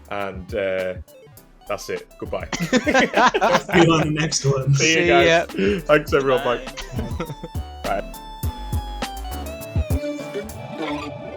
and that's it. Goodbye. See you on the next one. See you guys. Thanks, everyone. Bye. Bye. Bye.